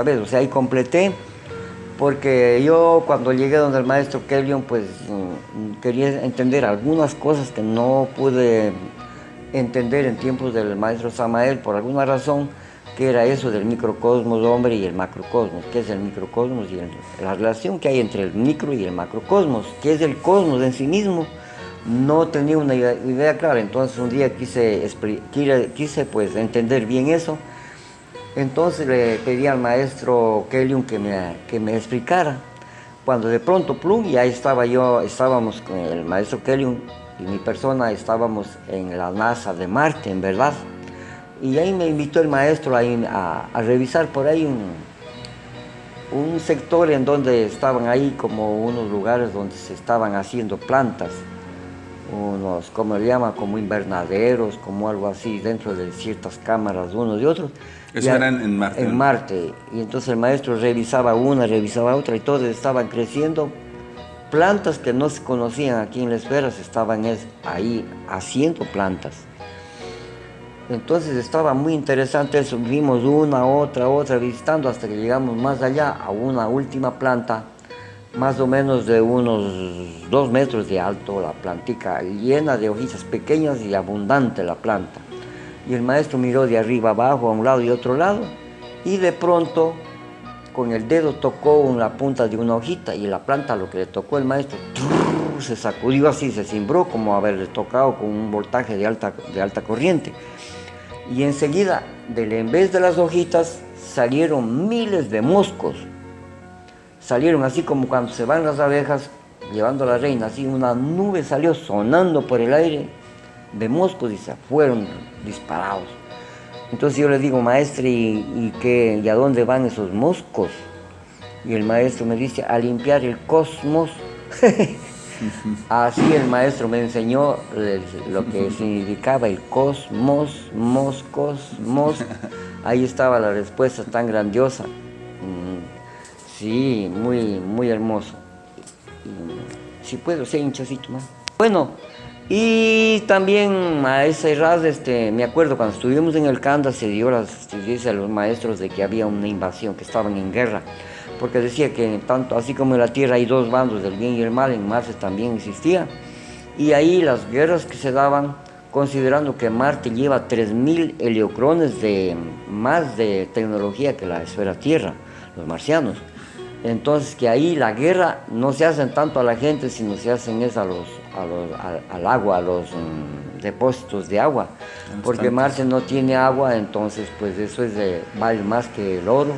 vez, o sea, ahí completé, porque yo cuando llegué donde el maestro Kellyon, pues quería entender algunas cosas que no pude entender en tiempos del maestro Samael por alguna razón, que era eso del microcosmos hombre y el macrocosmos, que es el microcosmos y la relación que hay entre el micro y el macrocosmos, que es el cosmos en sí mismo. No tenía una idea clara, entonces un día quise pues entender bien eso. Entonces le pedí al maestro Kellyon que me explicara. Cuando de pronto, plum, y ahí estábamos con el maestro Kellyon y mi persona, estábamos en la NASA de Marte, en verdad. Y ahí me invitó el maestro a revisar por ahí un sector en donde estaban ahí como unos lugares donde se estaban haciendo plantas. Unos, como le llaman, como invernaderos, como algo así, dentro de ciertas cámaras, unos y otros. Eso era en Marte. En Marte. Y entonces el maestro revisaba una, revisaba otra, y todos estaban creciendo. Plantas que no se conocían aquí en la esfera, se estaban ahí haciendo plantas. Entonces estaba muy interesante eso. Vimos una, otra, visitando hasta que llegamos más allá a una última planta, más o menos de unos 2 metros de alto, la plantica llena de hojitas pequeñas y abundante la planta. Y el maestro miró de arriba abajo, a un lado y otro lado, y de pronto con el dedo tocó la punta de una hojita, y la planta, lo que le tocó el maestro, se sacudió así, se cimbró como haberle tocado con un voltaje de alta corriente. Y enseguida, en vez de las hojitas, salieron miles de moscos. Salieron así como cuando se van las abejas llevando a la reina, así una nube salió sonando por el aire de moscos y se fueron disparados. Entonces yo le digo, maestro, ¿y a dónde van esos moscos? Y el maestro me dice, a limpiar el cosmos. Así el maestro me enseñó lo que significaba el cosmos, moscos. Ahí estaba la respuesta tan grandiosa. Sí, muy, muy hermoso. Si puedo, sí, un chocito más. Bueno, y también a esa edad, me acuerdo cuando estuvimos en el Canda, se dice a los maestros de que había una invasión, que estaban en guerra, porque decía que tanto así como en la tierra hay dos bandos, del bien y el mal, en Marte también existía, y ahí las guerras que se daban, considerando que Marte lleva 3000 heliocrones más de tecnología que la esfera Tierra, los marcianos. Entonces que ahí la guerra no se hacen tanto a la gente, sino se hacen al agua, a los depósitos de agua, porque Marte no tiene agua, entonces pues eso vale más que el oro.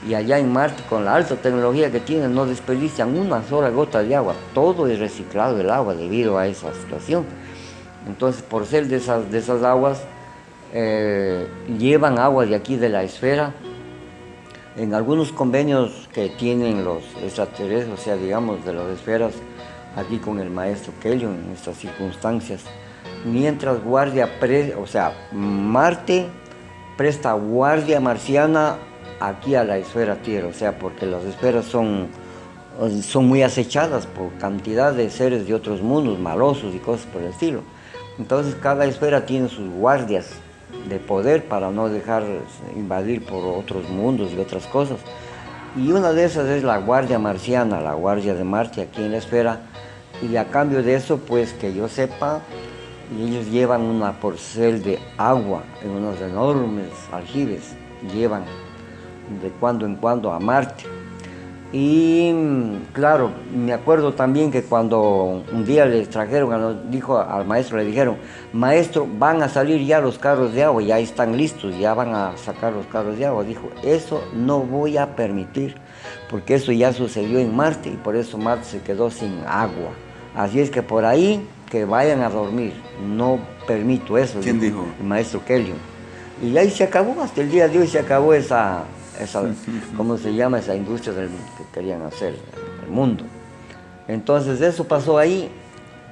Y allá en Marte, con la alta tecnología que tienen, no desperdician una sola gota de agua, todo es reciclado el agua debido a esa situación. Entonces, por ser de esas aguas, llevan agua de aquí de la esfera. En algunos convenios que tienen los extraterrestres, o sea, digamos, de las esferas, aquí con el maestro Kellion, en estas circunstancias, mientras Marte presta guardia marciana aquí a la esfera Tierra, o sea, porque las esferas son muy acechadas por cantidad de seres de otros mundos, malosos y cosas por el estilo. Entonces cada esfera tiene sus guardias de poder para no dejar invadir por otros mundos y otras cosas. Y una de esas es la guardia marciana, la guardia de Marte aquí en la esfera. Y a cambio de eso, pues que yo sepa, ellos llevan una porcel de agua en unos enormes aljibes, llevan de cuando en cuando a Marte. Y claro, me acuerdo también que cuando un día les trajeron, al maestro, le dijeron, maestro, van a salir ya los carros de agua, ya están listos, ya van a sacar los carros de agua. Dijo, eso no voy a permitir, porque eso ya sucedió en Marte y por eso Marte se quedó sin agua. Así es que por ahí que vayan a dormir, no permito eso. ¿Quién dijo? El maestro Kellion. Y ahí se acabó, hasta el día de hoy se acabó esa ¿cómo se llama? Esa industria que querían hacer, el mundo. Entonces eso pasó ahí.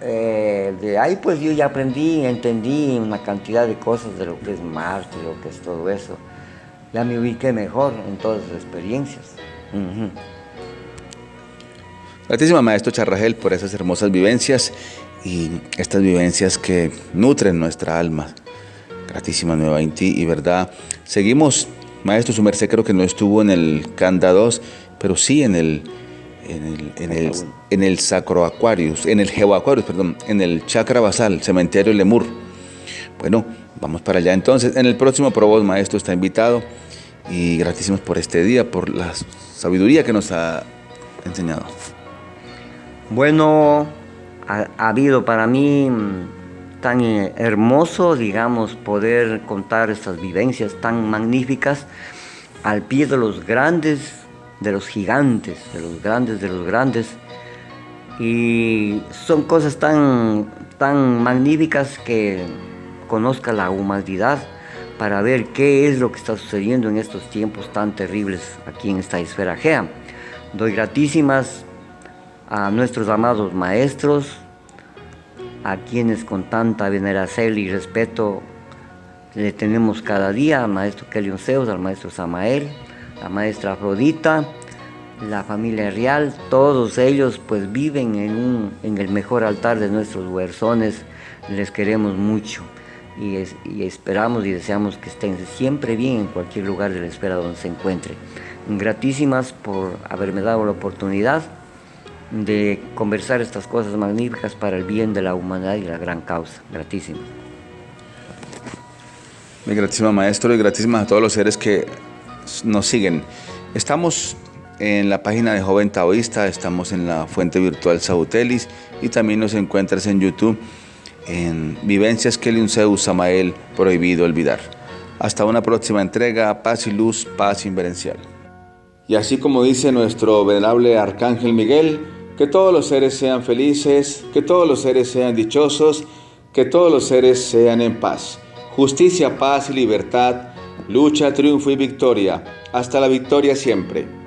De ahí pues yo ya entendí una cantidad de cosas de lo que es Marte, lo que es todo eso. Ya me ubiqué mejor en todas las experiencias. Gratísima maestro Charragel por esas hermosas vivencias y estas vivencias que nutren nuestra alma. Gratísima Nueva Inti y verdad. Seguimos. Maestro, su merced creo que no estuvo en el Canda 2, pero sí en el Sacro Aquarius, en el Geo Aquarius, perdón, en el Chakra Basal, Cementerio Lemur. Bueno, vamos para allá entonces. En el próximo Provoz, maestro, está invitado y gratísimos por este día, por la sabiduría que nos ha enseñado. Bueno, ha habido para mí tan hermoso, digamos, poder contar estas vivencias tan magníficas al pie de los grandes, de los gigantes, de los grandes. Y son cosas tan magníficas que conozca la humanidad para ver qué es lo que está sucediendo en estos tiempos tan terribles aquí en esta esfera Gea. Doy gratísimas a nuestros amados maestros, a quienes con tanta veneración y respeto le tenemos cada día, al maestro Kellion Zeus, al maestro Samael, la maestra Afrodita, la familia real, todos ellos pues viven en el mejor altar de nuestros huerzones, les queremos mucho y esperamos y deseamos que estén siempre bien en cualquier lugar de la esfera donde se encuentre. Gratísimas por haberme dado la oportunidad de conversar estas cosas magníficas para el bien de la humanidad y la gran causa. Gratísimas. Muy gratísima maestro y gratísimas a todos los seres que nos siguen. Estamos en la página de Joven Taoísta, estamos en la fuente virtual Sautelis y también nos encuentras en YouTube en Vivencias Kellion Zeus Samael, Prohibido Olvidar. Hasta una próxima entrega, paz y luz, paz inverencial. Y así como dice nuestro venerable Arcángel Miguel, que todos los seres sean felices, que todos los seres sean dichosos, que todos los seres sean en paz. Justicia, paz y libertad Lucha, triunfo y victoria. Hasta la victoria siempre.